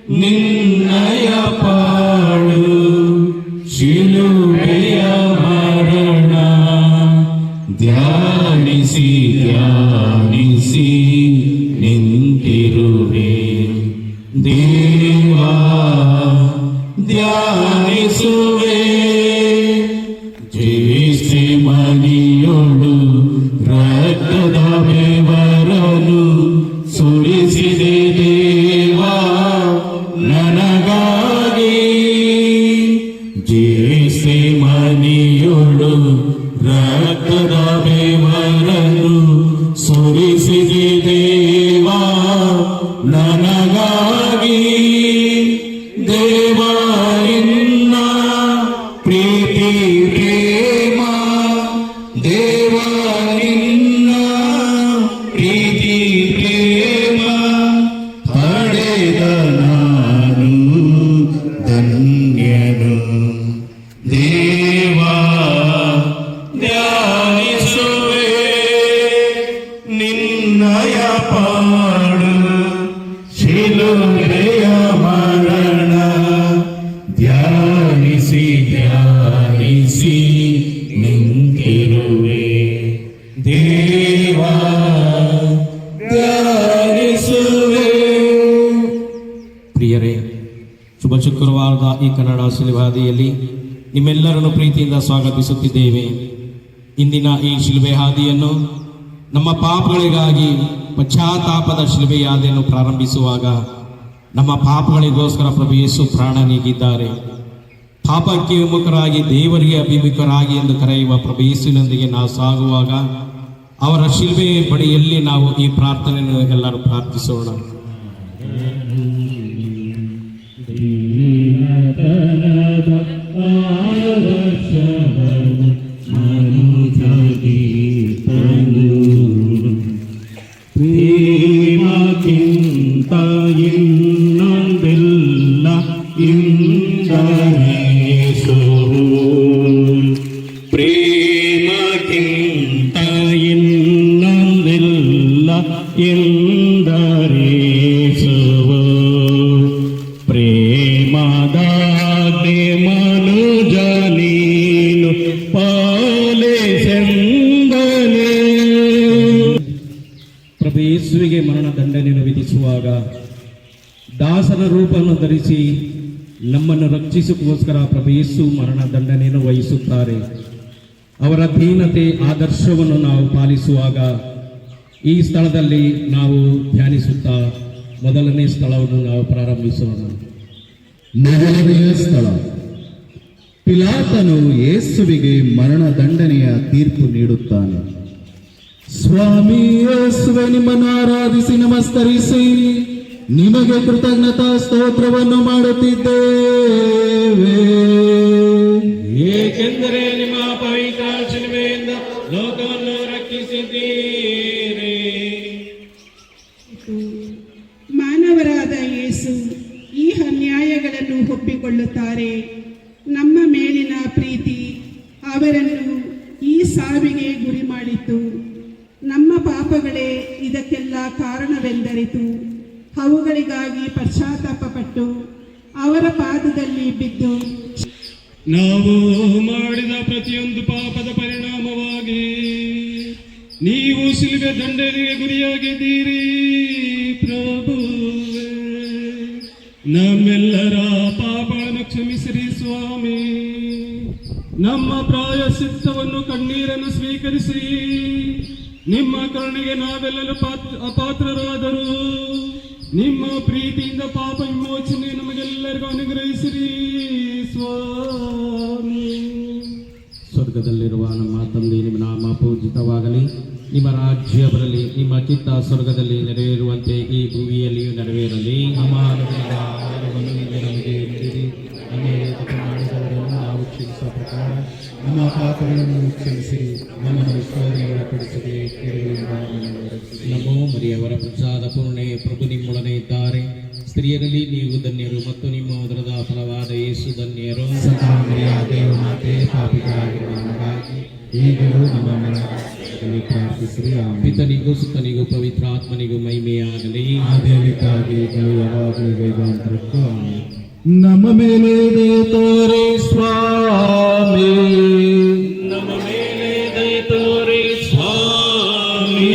ನಿನ್ನಯ ಪಾಡು ಶಿಲುಬೆಯ ಮರಣ ಧ್ಯಾನಿಸಿ ಧ್ಯಾನಿಸಿ ನಿಂತಿರುವೆ ದೇವಾ ಧ್ಯಾನಿಸುವೆ ಜೇಸಿ ಮನಿಯೊಳು ರಕ್ತದ ಬೆವರನು ಸುರಿಸಿದೆ ದೇವಾ ನನಗಾಗಿ ಜೇಸಿ ಮನಿಯೊಳು ರಕ್ತದ ಬೆವರನು ಸುರಿಸಿದೆ ದೇವಾ ನನಗಾಗಿ ದೇವಾ ನಿನ್ನ ಪ್ರೀತಿ ಪ್ರೇಮ ದೇವಾ ನಿನ್ನ ಪ್ರೀತಿ ಪ್ರೇಮ ಪಡೆದ ನಾನು ಧನ್ಯನು ದೇವಾ ಧ್ಯಾನಿಸುವೆ ನಿನ್ನಯ ಪಾಡು ಶಿಲುಬೆಯ ಮರಣ ಧ್ಯಾನಿಸಿ ಧ್ಯಾನಿಸಿ ನಿಂತಿರುವೆ ದೇವಾ ಧ್ಯಾನಿಸುವೆ. ಪ್ರಿಯರೇ, ಶುಭ ಶುಕ್ರವಾರದ ಈ ಕನ್ನಡ ಶಿಲುಬೆಹಾದಿಯಲ್ಲಿ ನಿಮ್ಮೆಲ್ಲರನ್ನು ಪ್ರೀತಿಯಿಂದ ಸ್ವಾಗತಿಸುತ್ತಿದ್ದೇವೆ. ಇಂದಿನ ಈ ಶಿಲುಬೆ ಹಾದಿಯನ್ನು ನಮ್ಮ ಪಾಪಗಳಿಗಾಗಿ ಪಶ್ಚಾತ್ತಾಪದ ಶಿಲುಬೆ ಹಾದಿಯನ್ನು ಪ್ರಾರಂಭಿಸುವಾಗ ನಮ್ಮ ಪಾಪಗಳಿಗೋಸ್ಕರ ಪ್ರಭು ಯೇಸು ಪ್ರಾಣ ನೀಗಿದ್ದಾರೆ. ಪಾಪಕ್ಕೆ ವಿಮುಖರಾಗಿ ದೇವರಿಗೆ ಅಭಿಮುಖರಾಗಿ ಎಂದು ಕರೆಯುವ ಪ್ರಭು ಯೇಸುವಿನೊಂದಿಗೆ ನಾವು ಸಾಗುವಾಗ ಅವರ ಶಿಲುಬೆ ಬಳಿಯಲ್ಲಿ ನಾವು ಈ ಪ್ರಾರ್ಥನೆಯನ್ನು ಎಲ್ಲರೂ ಪ್ರಾರ್ಥಿಸೋಣ. ಪ್ರೇಮಕ್ಕಿಂತ ಇನ್ನೊಂದಿಲ್ಲ ಇಂದರೇಸು ಪ್ರೇಮಕ್ಕಿಂತ ಇನ್ನೊಂದಿಲ್ಲ ಎಂದರೇಸು ಪ್ರೇಮದಾಗ್ನೆ ಮನುಜ ನೀನು ಪಾಲಿಸೆಂದನೆ. ಪ್ರಭು ಯೇಸುವಿಗೆ ಮರಣ ದಂಡನೆಯನ್ನು ವಿಧಿಸುವಾಗ ದಾಸನ ರೂಪವನ್ನು ಧರಿಸಿ ನಮ್ಮನ್ನು ರಕ್ಷಿಸೋಸ್ಕರ ಪ್ರಭು ಯೇಸು ಮರಣ ದಂಡನೆಯನ್ನು ವಹಿಸುತ್ತಾರೆ. ಅವರ ದೀನತೆ ಆದರ್ಶವನ್ನು ನಾವು ಪಾಲಿಸುವಾಗ ಈ ಸ್ಥಳದಲ್ಲಿ ನಾವು ಧ್ಯಾನಿಸುತ್ತಾ ಮೊದಲನೇ ಸ್ಥಳವನ್ನು ನಾವು ಪ್ರಾರಂಭಿಸೋಣ. ಮೊದಲನೆಯ ಸ್ಥಳ, ಪಿಲಾತನು ಯೇಸುವಿಗೆ ಮರಣ ದಂಡನೆಯ ತೀರ್ಪು ನೀಡುತ್ತಾನೆ. ಸ್ವಾಮಿ ಯೇಸುವೆ, ನಿಮ್ಮನ್ನು ಆರಾಧಿಸಿ ನಮಸ್ಕರಿಸಿ ನಿಮಗೆ ಕೃತಜ್ಞತಾ ಸ್ತೋತ್ರವನ್ನು ಮಾಡುತ್ತಿದ್ದೇವೆ, ಏಕೆಂದರೆ ನಿಮ್ಮ ಪವಿತ್ರ ಶಿಲುಬೆಯಿಂದ ಲೋಕವನ್ನು ರಕ್ಷಿಸಿದ್ದೀರಿ. ಮಾನವರಾದ ಯೇಸು ಈ ಅನ್ಯಾಯಗಳನ್ನು ಒಪ್ಪಿಕೊಳ್ಳುತ್ತಾರೆ. ನಮ್ಮ ಮೇಲಿನ ಪ್ರೀತಿ ಅವರನ್ನು ಈ ಸಾವಿಗೆ ಗುರಿ ಮಾಡಿತು. ನಮ್ಮ ಪಾಪಗಳೇ ಇದಕ್ಕೆಲ್ಲ ಕಾರಣವೆಂದರಿತು. ಅವುಗಳಿಗಾಗಿ ಪಶ್ಚಾತ್ತಾಪಪಟ್ಟು ಅವರ ಪಾದದಲ್ಲಿ ಬಿದ್ದು ನಾವು ಮಾಡಿದ ಪ್ರತಿಯೊಂದು ಪಾಪದ ಪರಿಣಾಮವಾಗಿ ನೀವು ಶಿಲುಬೆ ದಂಡನೆಗೆ ಗುರಿಯಾಗಿದ್ದೀರಿ. ಪ್ರಭುವೇ, ನಮ್ಮೆಲ್ಲರ ಪಾಪಗಳನ್ನು ಕ್ಷಮಿಸಿರಿ ಸ್ವಾಮಿ. ನಮ್ಮ ಪ್ರಾಯಶ್ಚಿತ್ತವನ್ನು ಕಣ್ಣೀರನ್ನು ಸ್ವೀಕರಿಸಿ ನಿಮ್ಮ ಕರುಣೆಗೆ ನಾವೆಲ್ಲರೂ ಅಪಾತ್ರರಾದರೂ ನಿಮ್ಮ ಪ್ರೀತಿಯಿಂದ ಪಾಪ ವಿಮೋಚನೆ ನಮಗೆಲ್ಲರಿಗೂ ಅನುಗ್ರಹಿಸಿರಿ ಸ್ವಾಮಿ. ಸ್ವರ್ಗದಲ್ಲಿರುವ ನಮ್ಮ ತಂದೆ, ನಿಮ್ಮ ನಾಮ ಪೂಜಿತವಾಗಲಿ, ನಿಮ್ಮ ರಾಜ್ಯ ಬರಲಿ, ನಿಮ್ಮ ಚಿತ್ತ ಸ್ವರ್ಗದಲ್ಲಿ ನೆರವೇರುವಂತೆ ಈ ಭೂಮಿಯಲ್ಲಿಯೂ ನೆರವೇರಲಿ. ನಮ್ಮ ಆಹಾರವನ್ನು ನಮಗೆ ನೀಡಿರಿ. ಮಾಡಿದವರನ್ನು ನಾವು ಕ್ಷಮಿಸುವ ಪ್ರಕಾರ ನಮ್ಮ ಪಾಪಗಳನ್ನು ಕ್ಷಮಿಸಿರಿ. ನಮ್ಮನ್ನು ಶೋಧನೆಗೆ ಒಳಪಡಿಸದೆ ಕೀಡುಗಳಿಂದ ನಮ್ಮನ್ನು ರಕ್ಷಿಸಿರಿ. ನಮೋ ಮರಿಯವರ ಪ್ರಸಾದ ಪೂರ್ಣೆ, ಪ್ರಭು ನಿಮ್ಮೊಡನೆ ಇದ್ದಾರೆ. ಸ್ತ್ರೀಯರಲ್ಲಿ ನೀವು ಧನ್ಯರು ಮತ್ತು ನಿಮ್ಮ ಉದರದ ಫಲವಾದ ಯೇಸು ಧನ್ಯರು. ಸದಾ ಮರಿಯ ದೇವಮಾತೆ, ಪಾಪಿಗಳಾಗಿರುವ ನಮಗಾಗಿ ಈಗಲೂ ನಮ್ಮ ಮರಣ ವಿಶ್ವಾಸದಲ್ಲಿ ಪ್ರಾರ್ಥಿಸಿರಿ. ಆಮೆನ್. ಪಿತನಿಗೂ ಸುತ್ತನಿಗೂ ಪವಿತ್ರ ಆತ್ಮನಿಗೂ ಮಹಿಮೆಯಾಗಲಿ. ಆದಿಯಾಗಿ ಯಾವಾಗಲೂ ವೇದಾಂತರಕ್ಕೂ ಆಮೆನ್. ನಮ್ಮ ಮೇಲೆ ದಯೆ ತೋರಿ ಸ್ವಾಮಿ, ನಮ್ಮ ಮೇಲೆ ದಯೆ ತೋರಿ ಸ್ವಾಮಿ.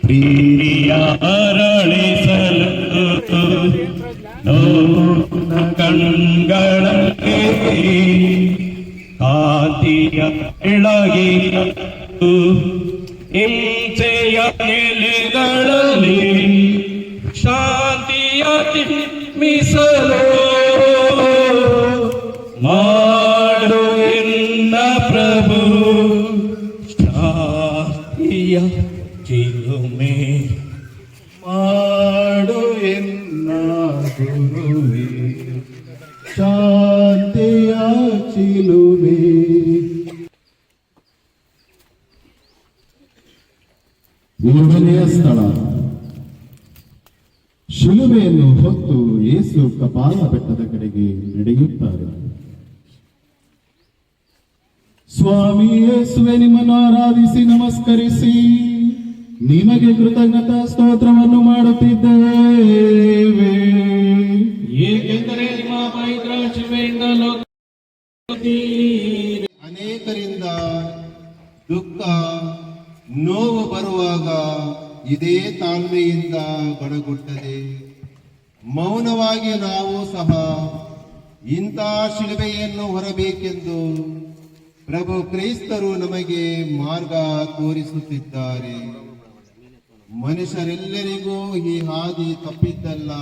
ಪ್ರಿಯ ಅರಳಿಸಲು ನೋಡ ಕಣ್ಗಳಿಗೆ ಕಾಂತಿಯ ಬೆಳಗಿ ಹಿಂಸೆಯ ನೆಲೆಗಳಲ್ಲಿ ಶಾಂತಿಯ ಮೀಸಲು ಮಾಡು ಎನ್ನ ಪ್ರಭು ಶಾಂತಿಯ ಚಿಲುಮೆ. ಮಾಡು ಎನ್ನ ಗುರುವೇ ಶಾಂತಿಯ ಚಿಲುಮೆ. ಏಳನೆಯ ಸ್ಥಳ, ಶಿಲುಬೆಯನ್ನು ಹೊತ್ತು ಯೇಸು ಕಪಾಲ ಬೆಟ್ಟದ ಕಡೆಗೆ ನಡೆಯುತ್ತಾರೆ. ಸ್ವಾಮಿ ಯೇಸುವೆ, ನಿಮ್ಮನ್ನು ಆರಾಧಿಸಿ ನಮಸ್ಕರಿಸಿ ನಿಮಗೆ ಕೃತಜ್ಞತಾ ಸ್ತೋತ್ರವನ್ನು ಮಾಡುತ್ತಿದ್ದೇವೆ. ಏಕೆಂದರೆ ನಿಮ್ಮ ಪವಿತ್ರ ಶಿವೆಯಿಂದ ಅನೇಕರಿಂದ ದುಃಖ ನೋವು ಬರುವಾಗ ಇದೇ ತಾಳ್ಮೆಯಿಂದ ಬಡಗುತ್ತದೆ. ಮೌನವಾಗಿ ನಾವು ಸಹ ಇಂಥ ಶಿಲುಬೆಯನ್ನು ಹೊರಬೇಕೆಂದು ಪ್ರಭು ಕ್ರೈಸ್ತರು ನಮಗೆ ಮಾರ್ಗ ತೋರಿಸುತ್ತಿದ್ದಾರೆ. ಮನುಷ್ಯರೆಲ್ಲರಿಗೂ ಈ ಹಾದಿ ತಪ್ಪಿದ್ದಲ್ಲ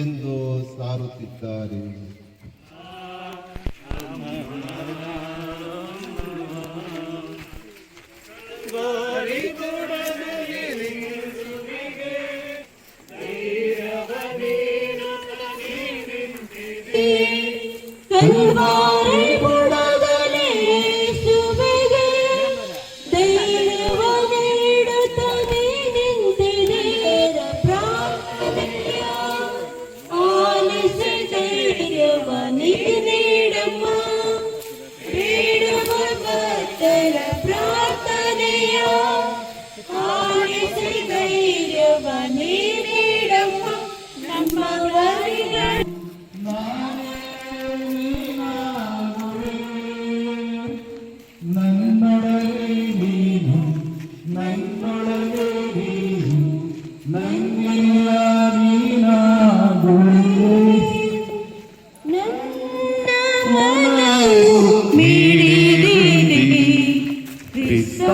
ಎಂದು ಸಾರುತ್ತಿದ್ದಾರೆ. ಕಲ್ವಾರಿ ಬುಡದಲ್ಲಿ ಯೇಸುವಿಗೆ ದೈವ ನೀಡುತ್ತದೆ ನಿಂತಿದೆರ ಪ್ರಾರ್ಥನೆಯ ಆಲಿಸಿ ಧೈರ್ಯವ ನೀಡಮ್ಮ. ಬೇಡುವ ಭಕ್ತರ ಪ್ರಾರ್ಥನೆಯ ಆಲಿಸಿ ಧೈರ್ಯವ ನೀಡಮ್ಮ. ನಮ್ಮ ನನ್ನೊಳಗೆ ನೀನು, ನನ್ನೊಳಗೆ ನೀನು, ನನ್ನೆಲ್ಲ ನೀನಾಗುವೆ. ನನ್ನ ಮನವು ಮಿಡಿದಿದೆ ಕ್ರಿಸ್ತ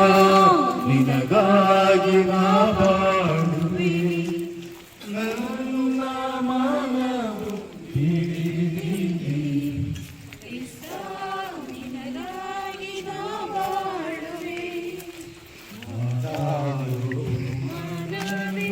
ನಿನಗಾಗಿ ನಾ ಬಾಳುವೆ. ನನ್ನ ಮನವು ಹಿಡಿದಿದೆ. ಕ್ರಿಸ್ತ ನಿನಗಾಗಿ ನಾ ಬಾಳುವೆ. ಮನವೇ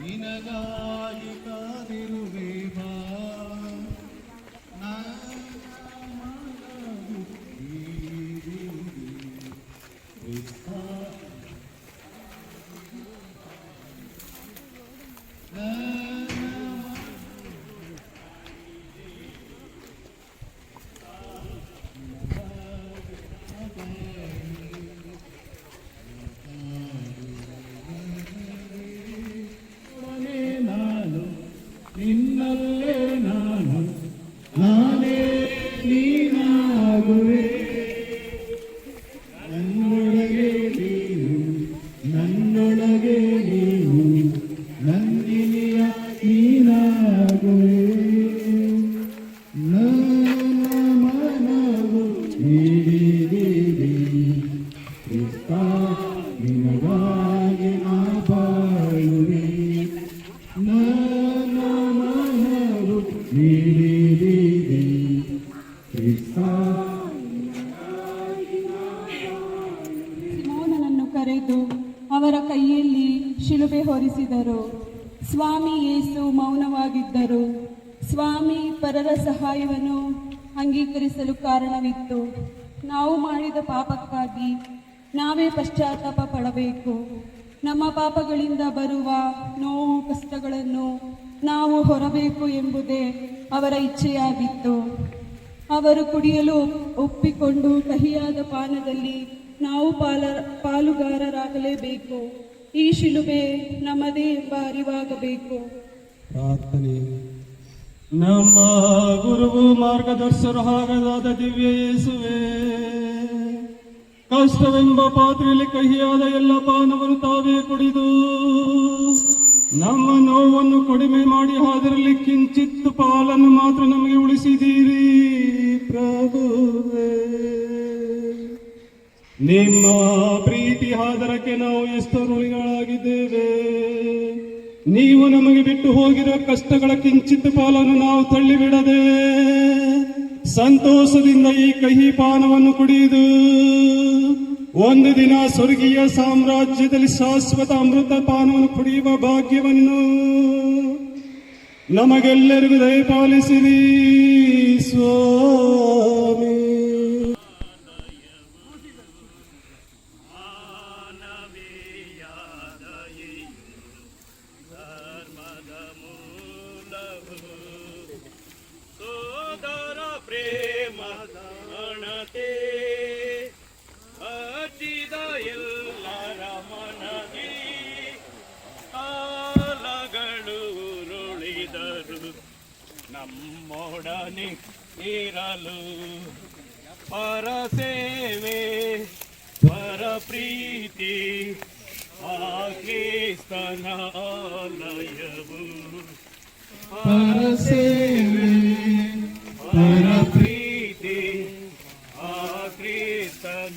ನಿನಗಾಗಿ ಕಾದಿರುವೆ ಬಾ. ನನ್ನ ಮನವು ಹಿಡಿದಿದೆ. ಕ್ರಿಸ್ತ ನಾನು ನಿನ್ನಲ್ಲೇ ನಾನು, ನಾನೇ ನೀನಾಗುವೆ. ನನ್ನೊಳಗೆ ನೀನು, ನನ್ನೊಳಗೆ ನೀನು, ನಂದಿನಿಯ ನೀನಾಗುವೆ. ನನ್ನ ಮನವು ಹಿಡಿದಿದೆ ಕ್ರಿಸ್ತ ನಿನಗಾಗಿ ನಾ ಬಾಳುವೆ. ನನ್ನ ಮನವು ಹಿಡಿದಿದೆ ಕ್ರಿಸ್ತ. ಸಿಮೋನನನ್ನು ಕರೆದು ಅವರ ಕೈಯಲ್ಲಿ ಶಿಲುಬೆ ಹೊರಿಸಿದರು. ಸ್ವಾಮಿ ಯೇಸು ಮೌನವಾಗಿದ್ದರು. ಸ್ವಾಮಿ ಪರರ ಸಹಾಯವನ್ನು ಅಂಗೀಕರಿಸಲು ಕಾರಣವಿತ್ತು. ನಾವು ಮಾಡಿದ ಪಾಪಕ್ಕಾಗಿ ನಾವೇ ಪಶ್ಚಾತ್ತಾಪ ಪಡಬೇಕು. ನಮ್ಮ ಪಾಪಗಳಿಂದ ಬರುವ ನೋವು ಕಷ್ಟಗಳನ್ನು ನಾವು ಹೊರಬೇಕು ಎಂಬುದೇ ಅವರ ಇಚ್ಛೆಯಾಗಿತ್ತು. ಅವರು ಕುಡಿಯಲು ಒಪ್ಪಿಕೊಂಡು ಕಹಿಯಾದ ಪಾನದಲ್ಲಿ ನಾವು ಪಾಲುಗಾರರಾಗಲೇಬೇಕು. ಈ ಶಿಲುಬೆ ನಮ್ಮದೇ ಎಂಬ ಅರಿವಾಗಬೇಕು. ಪ್ರಾರ್ಥನೆ. ನಮ್ಮ ಗುರುವು ಮಾರ್ಗದರ್ಶರ ಹಾಗಾದ ದಿವ್ಯ ಯೇಸುವೆ, ಕಷ್ಟವೆಂಬ ಪಾತ್ರೆಯಲ್ಲಿ ಕಹಿಯಾದ ಎಲ್ಲ ಪಾನವನ್ನು ತಾವೇ ಕುಡಿದು ನಮ್ಮ ನೋವನ್ನು ಕಡಿಮೆ ಮಾಡಿ ಅದರಲ್ಲಿ ಕಿಂಚಿತ್ತು ಪಾಲನ್ನು ಮಾತ್ರ ನಮಗೆ ಉಳಿಸಿದ್ದೀರಿ ಪ್ರಭುವೇ. ನಿಮ್ಮ ಪ್ರೀತಿ ಆದರಕ್ಕೆ ನಾವು ಎಷ್ಟು ಋಣಿಗಳಾಗಿದ್ದೇವೆ. ನೀವು ನಮಗೆ ಬಿಟ್ಟು ಹೋಗಿರೋ ಕಷ್ಟಗಳ ಕಿಂಚಿತ್ ಪಾಲನ್ನು ನಾವು ತಳ್ಳಿಬಿಡದೆ ಸಂತೋಷದಿಂದ ಈ ಕಹಿ ಪಾನವನ್ನು ಕುಡಿಯುವುದು ಒಂದು ದಿನ ಸ್ವರ್ಗೀಯ ಸಾಮ್ರಾಜ್ಯದಲ್ಲಿ ಶಾಶ್ವತ ಅಮೃತ ಪಾನವನ್ನು ಕುಡಿಯುವ ಭಾಗ್ಯವನ್ನು ನಮಗೆಲ್ಲರಿಗೂ ದಯಪಾಲಿಸಿರಿ ಸ್ವಾಮಿ. ನಮ್ಮೊಡನೆ ಇರಲು ಪರ ಸೇವೆ ಪರ ಪ್ರೀತಿ ಆ ಕ್ರಿಸ್ತನ ಆಲಯವು. ಪರ ಸೇವೆ ಪರ ಪ್ರೀತಿ ಆ ಕ್ರಿಸ್ತನ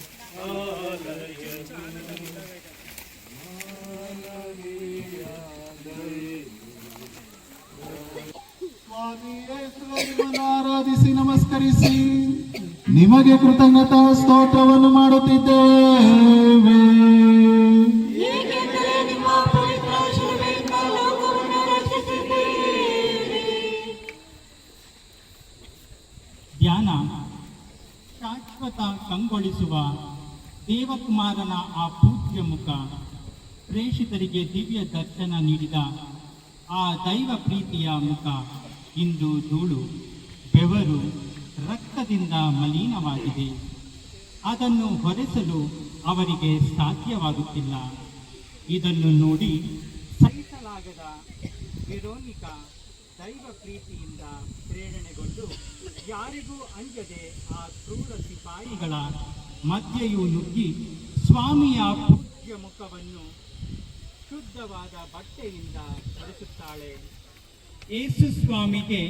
ಆಲಯವು. ಸ್ವಾಮಿ ಯೇಸುವನ್ನು ಆರಾಧಿಸಿ ನಮಸ್ಕರಿಸಿ ನಿಮಗೆ ಕೃತಜ್ಞತಾ ಸ್ತೋತ್ರವನ್ನು ಮಾಡುತ್ತಿದ್ದೇವೆ. ಏಕೆಂದರೆ ನಿಮ್ಮ ಪವಿತ್ರ ಶಿಲುಬೆಯಿಂದ ಲೋಕವನ್ನು ರಕ್ಷಿಸಿದ್ದೀರಿ. ಧ್ಯಾನ. ಶಾಶ್ವತ ಕಂಗೊಳಿಸುವ ದೇವಕುಮಾರನ ಆ ಪೂಜ್ಯ ಮುಖ, ಪ್ರೇಷಿತರಿಗೆ ದಿವ್ಯ ದರ್ಶನ ನೀಡಿದ ಆ ದೈವ ಪ್ರೀತಿಯ ಮುಖ ಇಂದು ಧೂಳು, ಬೆವರು, ರಕ್ತದಿಂದ ಮಲಿನವಾಗಿದೆ. ಅದನ್ನು ಹೊರೆಸಲು ಅವರಿಗೆ ಸಾಧ್ಯವಾಗುತ್ತಿಲ್ಲ. ಇದನ್ನು ನೋಡಿ ಸಹಿಸಲಾಗದ ವೆರೋನಿಕಾ ದೈವ ಪ್ರೀತಿಯಿಂದ ಪ್ರೇರಣೆಗೊಂಡು ಯಾರಿಗೂ ಅಂಜದೆ ಆ ಕ್ರೂರ ಸಿಪಾಯಿಗಳ ಮಧ್ಯೆಯೂ ನುಗ್ಗಿ ಸ್ವಾಮಿಯ ಪೂಜ್ಯ ಮುಖವನ್ನು ಶುದ್ಧವಾದ ಬಟ್ಟೆಯಿಂದ ಹೊರಿಸುತ್ತಾಳೆ. ಯೇಸು ಸ್ವಾಮಿಗೆ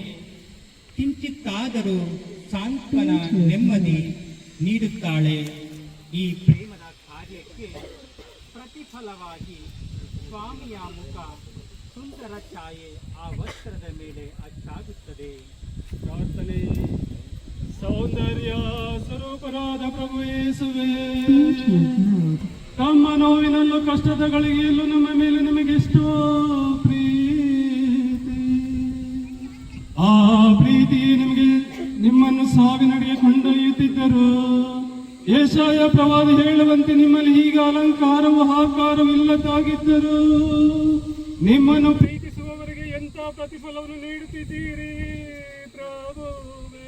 ಕಿಂಚಿತ್ತಾದರೂ ಸಾಂತ್ವನ ನೆಮ್ಮದಿ ನೀಡುತ್ತಾಳೆ. ಈ ಪ್ರೇಮದ ಕಾರ್ಯಕ್ಕೆ ಪ್ರತಿಫಲವಾಗಿ ಸ್ವಾಮಿಯ ಮುಖ ಸುಂದರ ಛಾಯೆ ಆ ವಸ್ತ್ರದ ಮೇಲೆ ಅಚ್ಚಾಗುತ್ತದೆ. ಪ್ರಾರ್ಥನೆ. ಸೌಂದರ್ಯ ಸ್ವರೂಪರಾದ ಪ್ರಭು ಯೇಸುವೆ, ತಮ್ಮ ನೋವಿನಲ್ಲೂ ಕಷ್ಟದ ಗಳಿಗೆಯಲ್ಲೂ ನಮ್ಮ ಮೇಲೆ ನಮಗೆಷ್ಟೋ ಪ್ರೀತಿ. ಆ ಪ್ರೀತಿ ನಿಮಗೆ ನಿಮ್ಮನ್ನು ಸಾವಿನಡೆಗೆ ಕೊಂಡೊಯ್ಯುತ್ತಿದ್ದರು. ಯೆಶಾಯ ಪ್ರವಾದಿ ಹೇಳುವಂತೆ ನಿಮ್ಮಲ್ಲಿ ಹೀಗೆ ಅಲಂಕಾರವು ಆಕಾರವು ಇಲ್ಲದಾಗಿದ್ದರು. ನಿಮ್ಮನ್ನು ಪ್ರೀತಿಸುವವರಿಗೆ ಎಂಥ ಪ್ರತಿಫಲವನ್ನು ನೀಡುತ್ತಿದ್ದೀರಿ ಪ್ರಭುವೇ.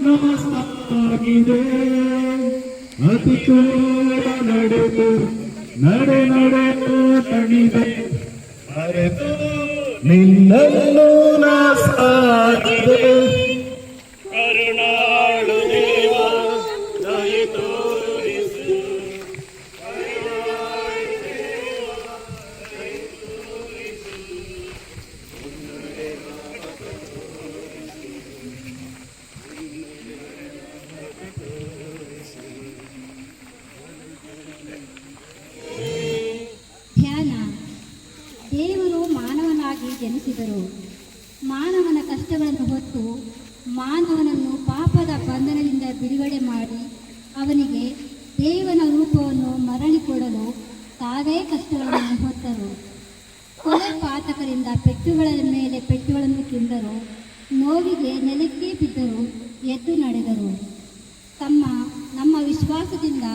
ನಮಸ್ತಾಗಿದೆ ಅತಿ ಚೋರ ನಡೆದು ನಡೆದು ತಣಿದೆ ಅರೆತು ನಿನ್ನನ್ನು ನಾ ಸಾಗಿದೆ. ಕರುಣಾಳು ದೇವ ದಯೆ ತೋರಿಸು. ಧ್ಯಾನ. ಜನಿಸಿದರು. ಮಾನವನ ಕಷ್ಟಗಳನ್ನು ಹೊತ್ತು ಮಾನವನನ್ನು ಪಾಪದ ಬಂಧನದಿಂದ ಬಿಡುಗಡೆ ಮಾಡಿ ಅವನಿಗೆ ದೇವನ ರೂಪವನ್ನು ಮರಳಿ ಕೊಡಲು ತಾವೇ ಕಷ್ಟಗಳನ್ನು ಹೊತ್ತರು. ಕೊಲೆ ಪಾತಕರಿಂದ ಪೆಟ್ಟುಗಳ ಮೇಲೆ ಪೆಟ್ಟುಗಳನ್ನು ತಿಂದರು. ನೋವಿಗೆ ನೆಲಕ್ಕೆ ಬಿದ್ದರು, ಎದ್ದು ನಡೆದರು. ನಮ್ಮ ವಿಶ್ವಾಸದಿಂದ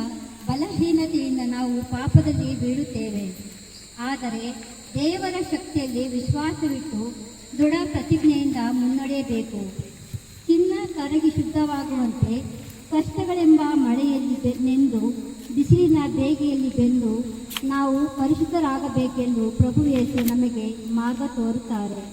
ಬಲಹೀನತೆಯಿಂದ ನಾವು ಪಾಪದಲ್ಲಿ ಬೀಳುತ್ತೇವೆ. ಆದರೆ ದೇವರ ಶಕ್ತಿಯಲ್ಲಿ ವಿಶ್ವಾಸವಿಟ್ಟು ದೃಢ ಪ್ರತಿಜ್ಞೆಯಿಂದ ಮುನ್ನಡೆಯಬೇಕು. ಚಿನ್ನ ಕರಗಿ ಶುದ್ಧವಾಗುವಂತೆ ಕಷ್ಟಗಳೆಂಬ ಮಳೆಯಲ್ಲಿ ನೆಂದು ಬಿಸಿಲಿನ ಬೇಗೆಯಲ್ಲಿ ಬೆಂದು ನಾವು ಪರಿಶುದ್ಧರಾಗಬೇಕೆಂದು ಪ್ರಭು ಯೇಸು ನಮಗೆ ಮಾರ್ಗ ತೋರುತ್ತಾರೆ.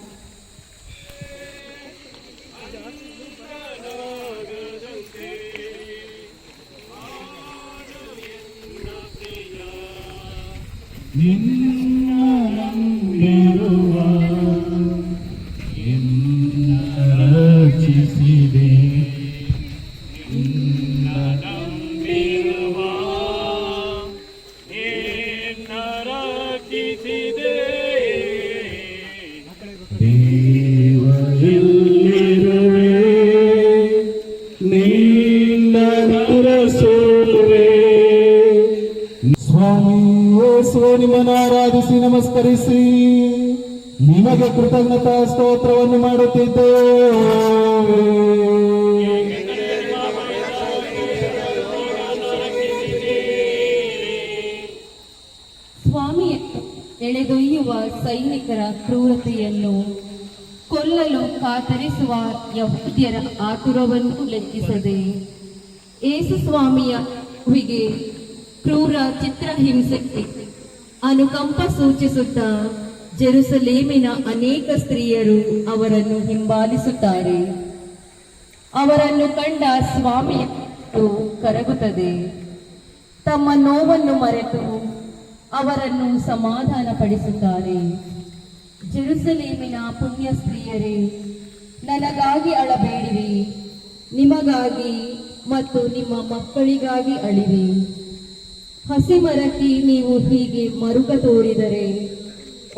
ನಿನ್ನಂಬಿರುವ ರಕ್ಷಿಸಿದೆ, ನಂಬಿರುವ ನಿನ್ನ ರಕ್ಷಿಸಿದೆ. ದೇವರೆಲ್ಲಿರುವೆ ನಿನ್ನ ನರಸುವೆ. ಸ್ವಾಮಿ ಯೇಸುವೆ, ನಿಮ್ಮನ್ನು ಆರಾಧಿಸಿ ನಮಸ್ಕರಿಸಿ ನಿಮಗೆ ಕೃತಜ್ಞತಾ ಸ್ತೋತ್ರವನ್ನು ಮಾಡುತ್ತಿದ್ದೇವೆ. ಸ್ವಾಮಿಯನ್ನು ಎಳೆದೊಯ್ಯುವ ಸೈನಿಕರ ಕ್ರೂರತೆಯನ್ನು, ಕೊಲ್ಲಲು ಕಾತರಿಸುವ ಯಹೂದ್ಯರ ಆತುರವನ್ನು ಲೆಕ್ಕಿಸದೆ ಯೇಸು ಸ್ವಾಮಿಯ ಹುವಿಗೆ ಕ್ರೂರ ಚಿತ್ರಹಿಂಸೆಗೆ ಅನುಕಂಪ ಸೂಚಿಸುತ್ತಾ ಜೆರುಸಲೇಮಿನ ಅನೇಕ ಸ್ತ್ರೀಯರು ಅವರನ್ನು ಹಿಂಬಾಲಿಸುತ್ತಾರೆ. ಅವರನ್ನು ಕಂಡ ಸ್ವಾಮಿಯ ಕರಗುತ್ತದೆ. ತಮ್ಮ ನೋವನ್ನು ಮರೆತು ಅವರನ್ನು ಸಮಾಧಾನಪಡಿಸುತ್ತಾರೆ. ಜೆರುಸಲೇಮಿನ ಪುಣ್ಯ ಸ್ತ್ರೀಯರೇ, ನನಗಾಗಿ ಅಳಬೇಡಿರಿ, ನಿಮಗಾಗಿ ಮತ್ತು ನಿಮ್ಮ ಮಕ್ಕಳಿಗಾಗಿ ಅಳಿರಿ. ಹಸಿ ಮರಕ್ಕೆ ನೀವು ಹೀಗೆ ಮರುಕ ತೋರಿದರೆ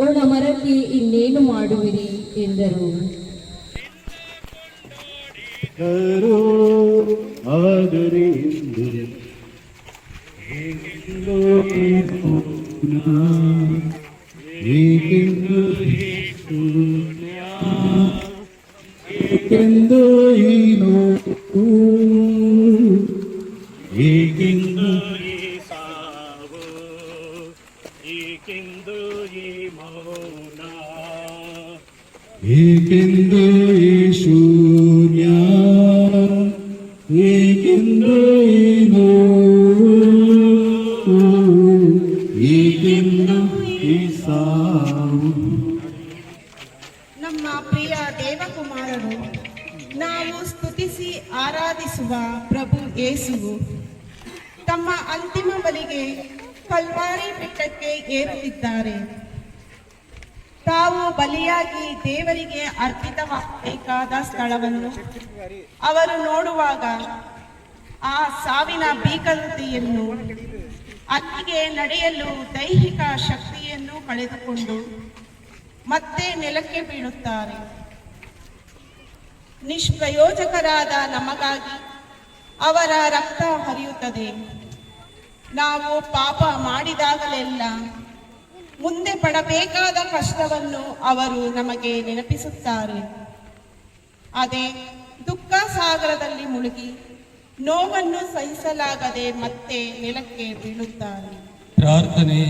ಒಣ ಮರಕ್ಕೆ ಇನ್ನೇನು ಮಾಡುವಿರಿ ಎಂದರು. ಆದರೆ ಎಂದು ಏಕೆಂದು ಈ ನೋವು, ಏಕೆಂದು ಈ ಸಾವು, ಏಕೆಂದು ಈ ಮೌನ, ಏಕೆಂದು ಈ ಶೂನ್ಯ, ಏಕೆಂದು ಈ ನೋವು, ಏಕೆಂದು ಈ ಸಾವು. ನಮ್ಮ ಪ್ರಿಯ ದೇವಕುಮಾರರು, ನಾವು ಸ್ತುತಿಸಿ ಆರಾಧಿಸುವ ಪ್ರಭು ಯೇಸುವು ತಮ್ಮ ಅಂತಿಮ ಬಲಿಗೆ ಕಲ್ವಾರಿ ಬೆಟ್ಟಕ್ಕೆ ಏರುತ್ತಿದ್ದಾರೆ. ತಾವು ಬಲಿಯಾಗಿ ದೇವರಿಗೆ ಅರ್ಪಿತವಾಗಬೇಕಾದ ಸ್ಥಳವನ್ನು ಅವರು ನೋಡುವಾಗ ಆ ಸಾವಿನ ಭೀಕರತೆಯನ್ನು, ಅಲ್ಲಿಗೆ ನಡೆಯಲು ದೈಹಿಕ ಶಕ್ತಿಯನ್ನು ಕಳೆದುಕೊಂಡು ಮತ್ತೆ ನೆಲಕ್ಕೆ ಬೀಳುತ್ತಾರೆ. ನಿಷ್ಪ್ರಯೋಜಕರಾದ ನಮಗಾಗಿ ಅವರ ರಕ್ತ ಹರಿಯುತ್ತದೆ. ನಾವು ಪಾಪ ಮಾಡಿದಾಗಲೆಲ್ಲ ಮುಂದೆ ಪಡಬೇಕಾದ ಕಷ್ಟವನ್ನು ಅವರು ನಮಗೆ ನೆನಪಿಸುತ್ತಾರೆ. ಅದೇ ದುಃಖ ಸಾಗರದಲ್ಲಿ ಮುಳುಗಿ ನೋವನ್ನು ಸಹಿಸಲಾಗದೆ ಮತ್ತೆ ನೆಲಕ್ಕೆ ಬೀಳುತ್ತಾರೆ. ಪ್ರಾರ್ಥನೆ.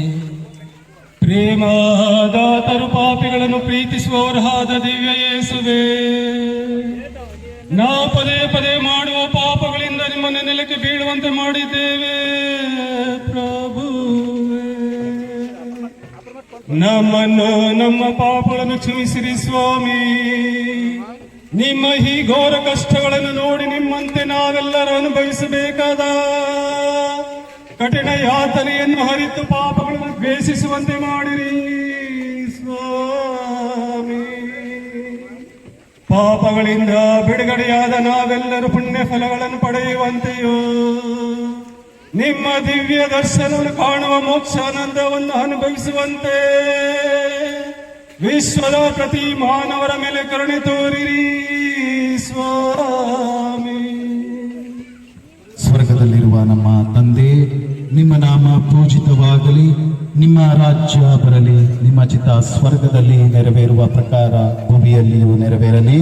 ಪ್ರೇಮದಾತರು ಪಾಪಿಗಳನ್ನು ಪ್ರೀತಿಸುವವರಾದ ದಿವ್ಯ ಯೇಸುವೆ, ನಾವು ಪದೇ ಪದೇ ಮಾಡುವ ಪಾಪಗಳಿಂದ ನಿಮ್ಮನ್ನು ನೆಲಕ್ಕೆ ಬೀಳುವಂತೆ ಮಾಡಿದ್ದೇವೆ. ಪ್ರಭುವೇ, ನಮ್ಮನ್ನು ನಮ್ಮ ಪಾಪಗಳನ್ನು ಕ್ಷಮಿಸಿರಿ ಸ್ವಾಮಿ. ನಿಮ್ಮ ಈ ಘೋರ ಕಷ್ಟಗಳನ್ನು ನೋಡಿ ನಿಮ್ಮಂತೆ ನಾವೆಲ್ಲರೂ ಅನುಭವಿಸಬೇಕಾದ ಕಠಿಣ ಯಾತನೆಯನ್ನು ಹರಿತು ಪಾಪಗಳನ್ನು ದ್ವೇಷಿಸುವಂತೆ ಮಾಡಿರಿ ಸ್ವಾಮಿ. ಪಾಪಗಳಿಂದ ಬಿಡುಗಡೆಯಾದ ನಾವೆಲ್ಲರೂ ಪುಣ್ಯ ಫಲಗಳನ್ನು ಪಡೆಯುವಂತೆಯೋ, ನಿಮ್ಮ ದಿವ್ಯ ದರ್ಶನವನ್ನು ಕಾಣುವ ಮೋಕ್ಷಾನಂದವನ್ನು ಅನುಭವಿಸುವಂತೆ ವಿಶ್ವದ ಪ್ರತಿ ಮಾನವರ ಮೇಲೆ ಕರುಣೆ ತೋರಿರಿ ಸ್ವಾಮಿ. ಸ್ವರ್ಗದಲ್ಲಿರುವ ನಮ್ಮ ತಂದೆ, ನಿಮ್ಮ ನಾಮ ಪೂಜಿತವಾಗಲಿ, ನಿಮ್ಮ ರಾಜ್ಯ ಬರಲಿ, ನಿಮ್ಮ ಚಿತ್ತ ಸ್ವರ್ಗದಲ್ಲಿ ನೆರವೇರುವ ಪ್ರಕಾರ ಭೂಮಿಯಲ್ಲಿಯೂ ನೆರವೇರಲಿ.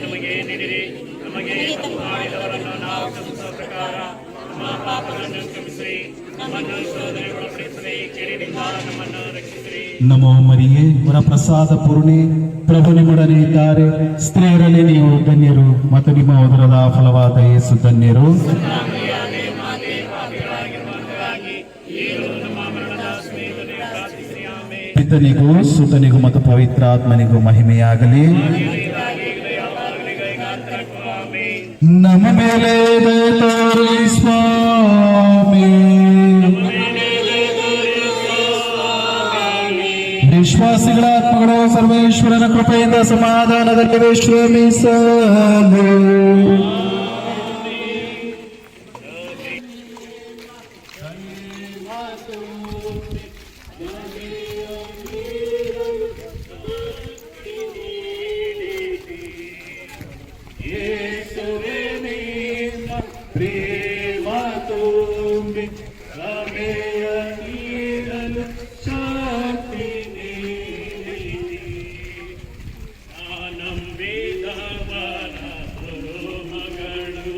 ನಮಗೆ ನೀಡಿರಿ, ನಮಗೆ ತಪ್ಪು ಮಾಡಿದವರನ್ನು ನಾವು ಕ್ಷಮಿಸುವ ಪ್ರಕಾರ ನಮ್ಮ ಪಾಪಗಳನ್ನು ಕ್ಷಮಿಸಿರಿ, ನಮ್ಮನ್ನು ಶೋಧನೆಗೆ ಒಳಪಡಿಸಿರಿ, ಕೆಡುಕಿನಿಂದ ನಮ್ಮನ್ನು ರಕ್ಷಿಸಿರಿ. ನಮೋ ಮರಿಯೇ, ವರಪ್ರಸಾದ ಪೂರ್ಣೆ, ಪ್ರಭು ನಿಮ್ಮೊಡನೆ ಇದ್ದಾರೆ. ಸ್ತ್ರೀಯರಲ್ಲಿ ನೀವು ಧನ್ಯರು ಮತ್ತು ನಿಮ್ಮ ಉದರದ ಫಲವಾದ ಯೇಸು ಧನ್ಯರು. ಪಿತನಿಗೂ ಸುತನಿಗೂ ಮತ್ತು ಪವಿತ್ರಾತ್ಮನಿಗೂ ಮಹಿಮೆಯಾಗಲಿ. ನಮ್ಮ ಮೇಲೆ ದಯೆ ತೋರಿ ಸ್ವಾಮಿ. ವಿಶ್ವಾಸಿಗಳ ಆತ್ಮಗಳು ಸರ್ವೇಶ್ವರನ ಕೃಪೆಯಿಂದ ಸಮಾಧಾನದಲ್ಲಿ ವಿಶ್ರಮಿಸಲು. ಯೇಸುವೇ ನಿಮ್ಮ ಪ್ರೇಮ ತುಂಬಿ ಸಭೆಯ ನೀಡಲು ಶಕ್ತಿ ನೀಡಿರಿ. ನಂಬಿದವರ ದ್ರೋಹಗಳು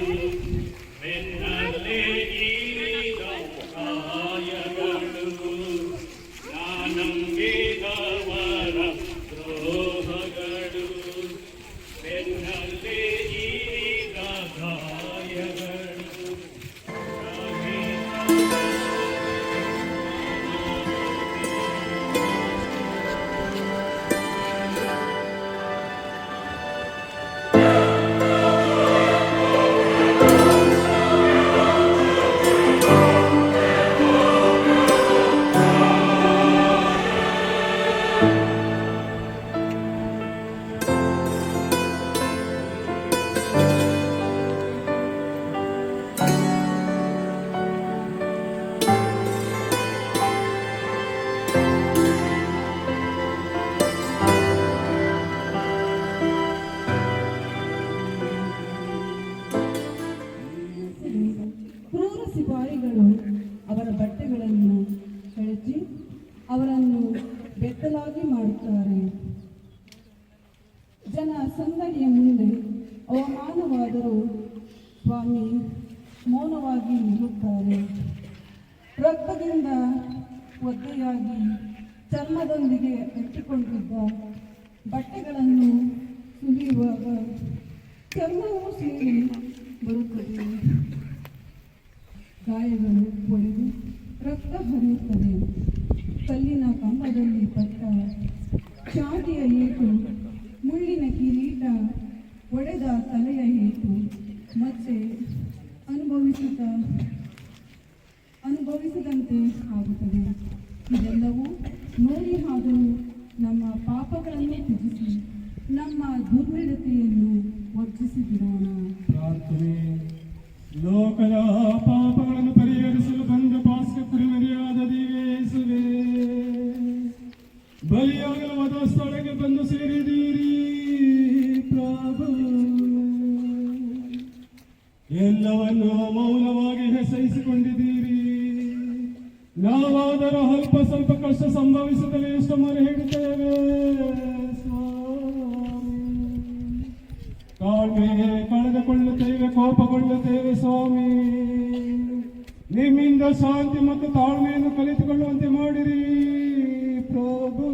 ಬೆನ್ನಲ್ಲೇ ಈಗ ಗಾಯಗಳು. ನಂಬಿದವರ ದ್ರೋಹಗಳು ಬೆನ್ನಲ್ಲೇ ಈಗ ಗಾಯಗಳು. ಕ್ರೂರ ಸಿಪಾಯಿಗಳು ಅವರ ಬಟ್ಟೆಗಳನ್ನು ಕಳಚಿ ಅವರನ್ನು ಬೆತ್ತಲಾಗಿ ಮಾಡುತ್ತಾರೆ. ಜನ ಸಂದಣಿಯ ಮುಂದೆ ಅವಮಾನವಾದರೂ ಸ್ವಾಮಿ ಮೌನವಾಗಿ ನಿಲ್ಲುತ್ತಾರೆ. ರಕ್ತದಿಂದ ಒದ್ದೆಯಾಗಿ ಚರ್ಮದೊಂದಿಗೆ ಅಂಟಿಕೊಂಡಿದ್ದ ಬಟ್ಟೆಗಳನ್ನು ಸುಲಿಯುವಾಗ ಚರ್ಮವು ಸೀಳಿ ಬರುತ್ತದೆ. ಗಾಯಗಳು ಒಡೆದು ರಕ್ತ ಹರಿಯುತ್ತದೆ. ಕಲ್ಲಿನ ಕಂಬದಲ್ಲಿ ಪಟ್ಟ ಚಾಟಿಯ ಏಟು, ಮುಳ್ಳಿನ ಕಿರೀಟ, ಒಡೆದ ತಲೆಯ ಏಟು ಮತ್ತೆ ಅನುಭವಿಸಿದಂತೆ ಆಗುತ್ತದೆ. ಇದೆಲ್ಲವೂ ನೋಡಿ ಆದರೂ ನಮ್ಮ ಪಾಪಗಳನ್ನು ತ್ಯಜಿಸಿ ನಮ್ಮ ದುರ್ನಡತೆಯನ್ನು ವರ್ಜಿಸಿಬಿಡೋಣ. ಪ್ರಾರ್ಥನೆ. ಲೋಕದ ಪಾಪಗಳನ್ನು ಪರಿಹರಿಸಲು ಬಂದ ಪಾಸ್ಕ ಕುರಿಮರಿಯಾದ ದಿವ್ಯೇಸುವೆ, ಬಲಿಯಾಗಲು ವಧ ಸ್ಥಳಕ್ಕೆ ಬಂದು ಸೇರಿದ್ದೀರಿ ಪ್ರಭು. ಎಲ್ಲವನ್ನು ಮೌನವಾಗಿ ಸಹಿಸಿಕೊಂಡಿದ್ದೀರಿ. ನಾವಾದರೂ ಅಲ್ಪ ಸ್ವಲ್ಪ ಕಷ್ಟ ಸಂಭವಿಸುತ್ತಲೇ ಎಷ್ಟು ಮೊರೆ ಹಿಡಿತೇವೆ ಸ್ವಾಮಿ. ತಾಳ್ಮೆ ಕಳೆದುಕೊಳ್ಳುತ್ತೇವೆ, ಕೋಪಗೊಳ್ಳುತ್ತೇವೆ ಸ್ವಾಮಿ. ನಿಮ್ಮಿಂದ ಶಾಂತಿ ಮತ್ತು ತಾಳ್ಮೆಯನ್ನು ಕಲಿತುಕೊಳ್ಳುವಂತೆ ಮಾಡಿರಿ ಪ್ರಭು.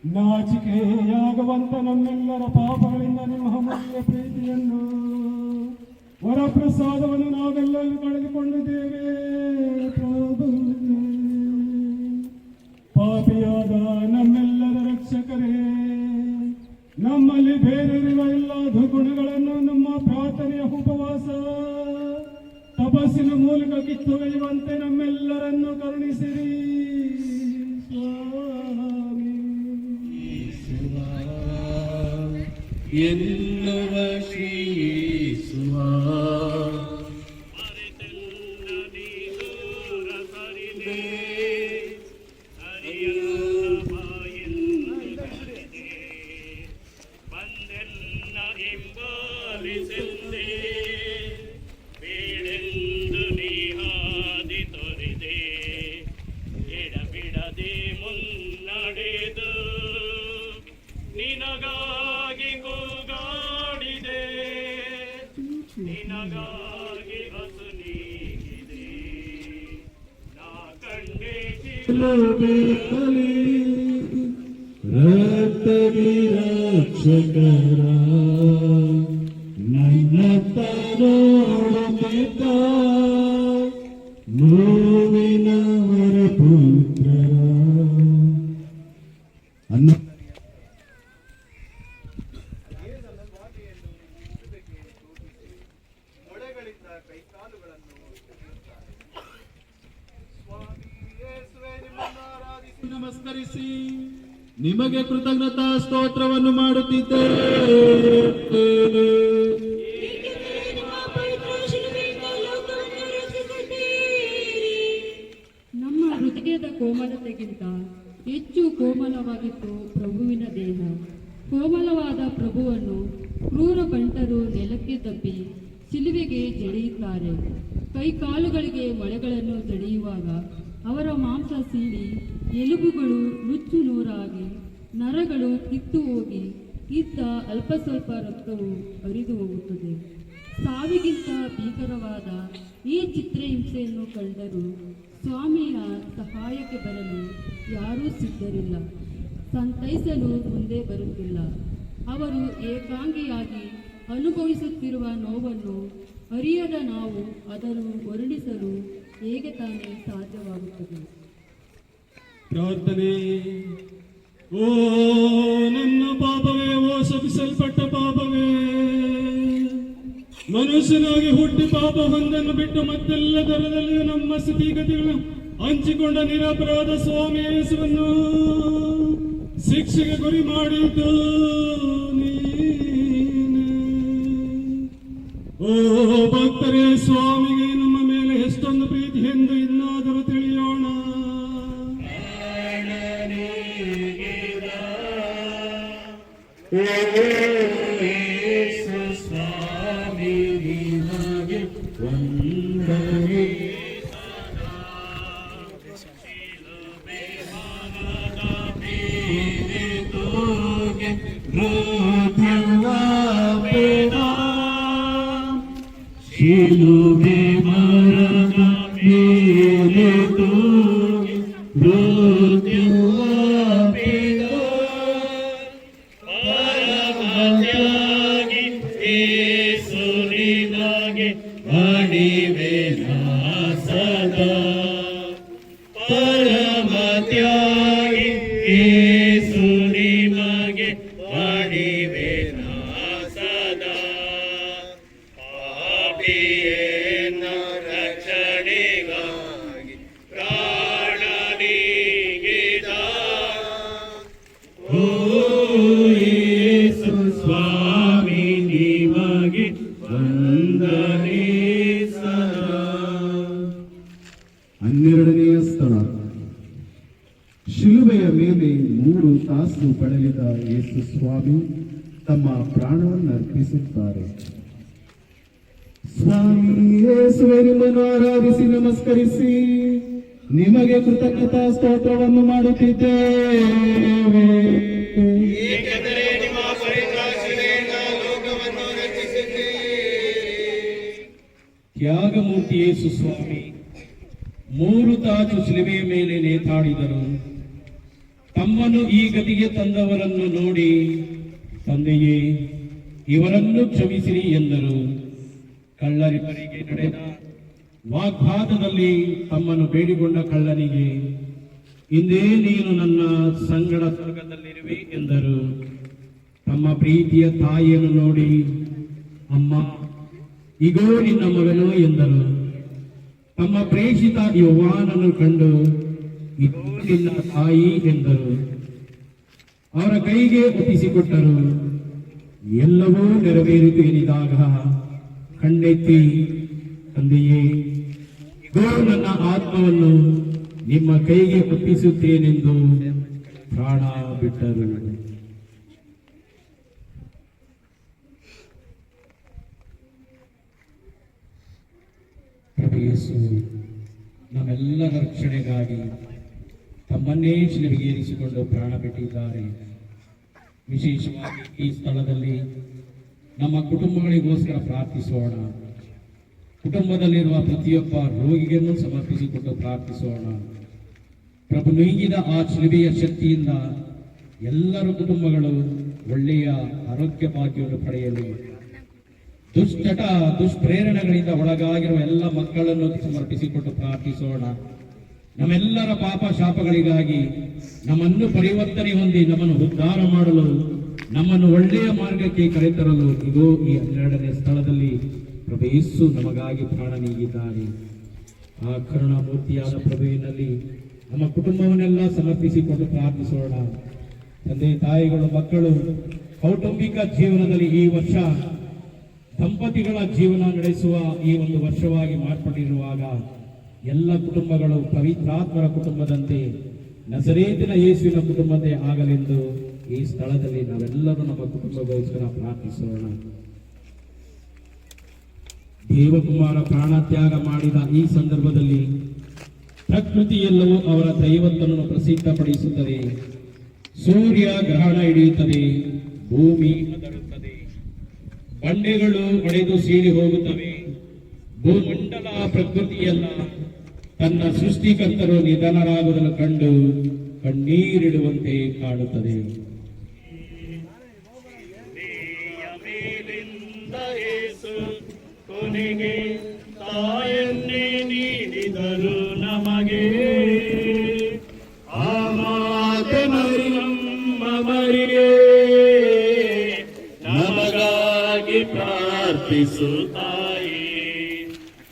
ನಾಚಿಕೆಯಾಗುವಂತ ನಮ್ಮೆಲ್ಲರ ಪಾಪಗಳಿಂದ ನಿಮ್ಮ ಅಮೂಲ್ಯ ಪ್ರೀತಿಯನ್ನು, ವರಪ್ರಸಾದವನ್ನು ನಾವೆಲ್ಲರೂ ಕಳೆದುಕೊಂಡಿದ್ದೇವೆ ಪ್ರಭು. ಪಾಪಿಯಾದ ನಮ್ಮೆಲ್ಲರ ರಕ್ಷಕರೇ, ನಮ್ಮಲ್ಲಿ ಬೇರೆಯಿರುವ ಎಲ್ಲ ದುರ್ಗುಣಗಳನ್ನು ನಮ್ಮ ಪ್ರಾರ್ಥನೆಯ ಉಪವಾಸ ತಪಸ್ಸಿನ ಮೂಲಕ ಕಿತ್ತೊಗೆಯುವಂತೆ ನಮ್ಮೆಲ್ಲರನ್ನು ಕರುಣಿಸಿರಿ ಸ್ವಾಮಿ. ಎನ್ನುವ ಶ್ರೀ ಯೇಸುವ ಮರೆತೆಲ್ಲ ನೀ ದೂರ ಸರಿದೆ, ಸರಿ ಬಂದೆ ಬೇಡೆಂದು ನೀ ಹಾದಿ ತೊರೆದೆ ಎಡಬಿಡದೆ ಮುನ್ನಡೆದು ನಿನಗಾಗಿ ಕೂಗಾಡಿದೆ ನಿನಗಾಗಿ ಹಸು ನೀಗಿದೆ ನಾ ಕಂಡೆ ರಕ್ಷಕರ ನನ್ನತ್ತ ನೋಡುತ್ತಿದ್ದ ನೋವಿನವರ ಪುತ್ರರ ಅನ್ನ ನಮಸ್ಕರಿಸಿ ನಿಮಗೆ ಕೃತಜ್ಞತಾ ಸ್ತೋತ್ರವನ್ನು ಮಾಡುತ್ತಿದ್ದೇವೆ. ನಮ್ಮ ಹೃದಯದ ಕೋಮಲತೆಗಿಂತ ಹೆಚ್ಚು ಕೋಮಲವಾಗಿತ್ತು ಪ್ರಭುವಿನ ದೇಹ. ಕೋಮಲವಾದ ಪ್ರಭುವನ್ನು ಕ್ರೂರ ಬಂಟರು ನೆಲಕ್ಕೆ ತಪ್ಪಿ ಶಿಲುಬೆಗೆ ಜಡಿಯುತ್ತಾರೆ. ಕೈಕಾಲುಗಳಿಗೆ ಮೊಳೆಗಳನ್ನು ಜಡಿಯುವಾಗ ಅವರ ಮಾಂಸ ಸೀಳಿ ಎಲುಬುಗಳು ನುಚ್ಚು ನೂರಾಗಿ ನರಗಳು ಕಿತ್ತು ಹೋಗಿ ಇದ್ದ ಅಲ್ಪ ಸ್ವಲ್ಪ ರಕ್ತವು ಹರಿದು ಹೋಗುತ್ತದೆ. ಸಾವಿಗಿಂತ ಭೀಕರವಾದ ಈ ಚಿತ್ರಹಿಂಸೆಯನ್ನು ಕಂಡರೂ ಸ್ವಾಮಿಯ ಸಹಾಯಕ್ಕೆ ಬರಲು ಯಾರೂ ಸಿದ್ಧರಿಲ್ಲ, ಸಂತೈಸಲು ಮುಂದೆ ಬರುತ್ತಿಲ್ಲ. ಅವರು ಏಕಾಂಗಿಯಾಗಿ ಅನುಭವಿಸುತ್ತಿರುವ ನೋವನ್ನು ಅರಿಯದ ನಾವು ಅದನ್ನು ವರ್ಣಿಸಲು ಹೇಗೆ ತಾನೇ ಸಾಧ್ಯವಾಗುತ್ತದೆ? ಪ್ರಾರ್ಥನೆ. ಓ ನನ್ನ ಪಾಪವೇ, ಓ ಶಪಿಸಲ್ಪಟ್ಟ ಪಾಪವೇ, ಮನುಷ್ಯನಾಗಿ ಹುಟ್ಟಿ ಪಾಪ ಹೊಂದನ್ನು ಬಿಟ್ಟು ಮತ್ತೆಲ್ಲ ದರದಲ್ಲಿಯೂ ನಮ್ಮ ಸ್ಥಿತಿಗತಿಗಳನ್ನು ಹಂಚಿಕೊಂಡ ನಿರಪರಾಧ ಸ್ವಾಮಿ ಯೇಸುವನ್ನು ಶಿಕ್ಷೆಗೆ ಗುರಿ ಮಾಡಿದ್ದು ನೀನೆ. ಓ ಭಕ್ತರೇ, ಸ್ವಾಮಿಗೆ ನಮ್ಮ ಮೇಲೆ ಎಷ್ಟೊಂದು ಪ್ರೀತಿ ಎಂದು ಇನ್ನಾದರೂ ತಿಳಿಯೋಣ. ಸ್ವಾಮಿ ನಿಮಗೆ ವಂದನೆ. ಶಿಲುಬೆ ಮರದ ಮೇಲೆ ತೂಗಿ ಮೃತ್ಯುವ ಬೇಡ, ಶಿಲುಬೆ ಮರದ ಮೇಲೆ ತೂಗಿ ಮೃತ್ಯುವ ಬೇಡ, ಪರಮತ್ಯಾಗಿ ಯೇಸು ನಿನಗೆ ಮಡಿವೆ ನಾ ಸದಾ, ಪರಮತ್ಯಾಗಿ ಯೇಸು ನಿಮಗೆ ಮಡಿವೆ ನಾ ಸದಾ, ಪಾಪಿಯೇನ ರಕ್ಷಣೆಗಾಗಿ ಪ್ರಾಣ ನೀಗಿದ ಓ ಯೇಸು ಸ್ವಾಮಿ ನಿಮಗೆ ವಂದನೆ ಸದಾ. 12ನೆಯ ಸ್ಥಳ. ಶಿಲುಬೆಯ ಮೇಲೆ 3 ತಾಸು ಬಳಲಿದ ಯೇಸು ಸ್ವಾಮಿ ತಮ್ಮ ಪ್ರಾಣವನ್ನು ಅರ್ಪಿಸುತ್ತಾರೆ. ಸ್ವಾಮಿ ಯೇಸುವೆ, ನಿಮ್ಮನ್ನು ಆರಾಧಿಸಿ ನಮಸ್ಕರಿಸಿ ನಿಮಗೆ ಕೃತಜ್ಞತಾ ಸ್ತೋತ್ರವನ್ನು ಮಾಡುತ್ತಿದ್ದೇವೆ. ಏಕೆಂದರೆ ನಿಮ್ಮ ಪರಿತ್ರಾಕ್ಷಣೆಯಿಂದ ಲೋಕವನ್ನು ರಕ್ಷಿಸಿದ್ದೀರಿ. ತ್ಯಾಗಮೂರ್ತಿ ಯೇಸು ಸ್ವಾಮಿ 3 ತಾಸು ಶಿಲುಬೆಯ ಮೇಲೆ ನೇತಾಡಿದರು. ತಮ್ಮನ್ನು ಈ ಗತಿಗೆ ತಂದವರನ್ನು ನೋಡಿ, ತಂದೆಯೇ, ಇವರನ್ನು ಕ್ಷಮಿಸಿರಿ ಎಂದರು. ಕಳ್ಳರಿಬ್ಬರಿಗೆ ನಡೆದ ವಾಗ್ವಾದದಲ್ಲಿ ತಮ್ಮನ್ನು ಬೇಡಿಕೊಂಡ ಕಳ್ಳನಿಗೆ, ಇಂದೇ ನೀನು ನನ್ನ ಸಂಗಡ ಸ್ವರ್ಗದಲ್ಲಿರುವೆ ಎಂದರು. ತಮ್ಮ ಪ್ರೀತಿಯ ತಾಯಿಯನ್ನು ನೋಡಿ, ಅಮ್ಮ, ಇಗೋ ನಿನ್ನ ಮಗನು ಎಂದರು. ತಮ್ಮ ಪ್ರೇಷಿತ ಯೋಹಾನನ್ನು ಕಂಡು, ಇದು ನಿನ್ನ ತಾಯಿ ಎಂದರು. ಅವರ ಕೈಗೆ ಒಪ್ಪಿಸಿಕೊಟ್ಟರು. ಎಲ್ಲವೂ ನೆರವೇರಿತು ಎನಿದಾಗ ಕಣ್ಣೆತ್ತಿ, ತಂದೆಯೇ, ಇಗೋ ನನ್ನ ಆತ್ಮವನ್ನು ನಿಮ್ಮ ಕೈಗೆ ಒಪ್ಪಿಸುತ್ತೇನೆಂದು ಪ್ರಾಣ ಬಿಟ್ಟರು. ಪ್ರಭು ಯೇಸು ನಮ್ಮೆಲ್ಲರ ರಕ್ಷಣೆಗಾಗಿ ತಮ್ಮನ್ನೇ ಶಿಲುಬೆಗೆ ಏರಿಸಿಕೊಂಡು ಪ್ರಾಣ ಬಿಟ್ಟಿದ್ದಾರೆ. ವಿಶೇಷವಾಗಿ ಈ ಸ್ಥಳದಲ್ಲಿ ನಮ್ಮ ಕುಟುಂಬಗಳಿಗೋಸ್ಕರ ಪ್ರಾರ್ಥಿಸೋಣ. ಕುಟುಂಬದಲ್ಲಿರುವ ಪ್ರತಿಯೊಬ್ಬ ರೋಗಿಯನ್ನು ಸಮರ್ಪಿಸಿಕೊಂಡು ಪ್ರಾರ್ಥಿಸೋಣ. ಪ್ರಭು ನೀಗಿದ ಆ ಶಿಲುಬೆಯ ಶಕ್ತಿಯಿಂದ ಎಲ್ಲರ ಕುಟುಂಬಗಳು ಒಳ್ಳೆಯ ಆರೋಗ್ಯ ಭಾಗ್ಯವನ್ನು ಪಡೆಯಲು, ದುಷ್ಪ್ರೇರಣೆಗಳಿಂದ ಒಳಗಾಗಿರುವ ಎಲ್ಲ ಮಕ್ಕಳನ್ನು ಸಮರ್ಪಿಸಿಕೊಂಡು ಪ್ರಾರ್ಥಿಸೋಣ. ನಮ್ಮೆಲ್ಲರ ಪಾಪ ಶಾಪಗಳಿಗಾಗಿ ನಮ್ಮನ್ನು ಪರಿವರ್ತನೆ ಹೊಂದಿ ನಮ್ಮನ್ನು ಉದ್ಧಾರ ಮಾಡಲು, ನಮ್ಮನ್ನು ಒಳ್ಳೆಯ ಮಾರ್ಗಕ್ಕೆ ಕರೆತರಲು ಇಗೋ ಈ 12ನೇ ಸ್ಥಳದಲ್ಲಿ ಪ್ರಭು ಯೇಸು ನಮಗಾಗಿ ಪ್ರಾಣ ನೀಗಿದ್ದಾರೆ. ಆ ಕರುಣಾಮೂರ್ತಿಯಾದ ಪ್ರಭುವಿನಲ್ಲಿ ನಮ್ಮ ಕುಟುಂಬವನ್ನೆಲ್ಲ ಸಮರ್ಪಿಸಿಕೊಂಡು ಪ್ರಾರ್ಥಿಸೋಣ. ತಂದೆ ತಾಯಿಗಳು, ಮಕ್ಕಳು ಕೌಟುಂಬಿಕ ಜೀವನದಲ್ಲಿ ಈ ವರ್ಷ ದಂಪತಿಗಳ ಜೀವನ ನಡೆಸುವ ಈ ಒಂದು ವರ್ಷವಾಗಿ ಮಾರ್ಪಟ್ಟಿರುವಾಗ ಎಲ್ಲ ಕುಟುಂಬಗಳು ಪವಿತ್ರಾತ್ಮರ ಕುಟುಂಬದಂತೆ ನಜರೇತಿನ ಯೇಸುವಿನ ಕುಟುಂಬದಂತೆ ಆಗಲೆಂದು ಈ ಸ್ಥಳದಲ್ಲಿ ನಾವೆಲ್ಲರೂ ನಮ್ಮ ಕುಟುಂಬಗೋಸ್ಕರ ಪ್ರಾರ್ಥಿಸೋಣ. ದೇವಕುಮಾರ ಪ್ರಾಣತ್ಯಾಗ ಮಾಡಿದ ಈ ಸಂದರ್ಭದಲ್ಲಿ ಪ್ರಕೃತಿ ಎಲ್ಲವೂ ಅವರ ದೈವತ್ವವನ್ನು ಪ್ರಸಿದ್ಧಪಡಿಸುತ್ತದೆ. ಸೂರ್ಯ ಗ್ರಹಣ ಹಿಡಿಯುತ್ತದೆ, ಭೂಮಿ ಅದರುತ್ತದೆ, ಬಂಡೆಗಳು ಒಡೆದು ಸೀಳಿ ಹೋಗುತ್ತವೆ. ಭೂಮಂಡಲ ಪ್ರಕೃತಿಯಲ್ಲ ತನ್ನ ಸೃಷ್ಟಿಕರ್ತರು ನಿಧನರಾಗುವುದನ್ನು ಕಂಡು ಕಣ್ಣೀರಿಡುವಂತೆ ಕಾಣುತ್ತದೆ. ಕೊನೆಗೆ ತಾಯನ್ನೇ ನೀಡಿದರು ನಮಗೆ. ಆ ಮಾತೆ ನಮ್ಮ ಮರಿಯೇ ನಮಗಾಗಿ ಪ್ರಾರ್ಥಿಸುತ್ತಾಯಿ.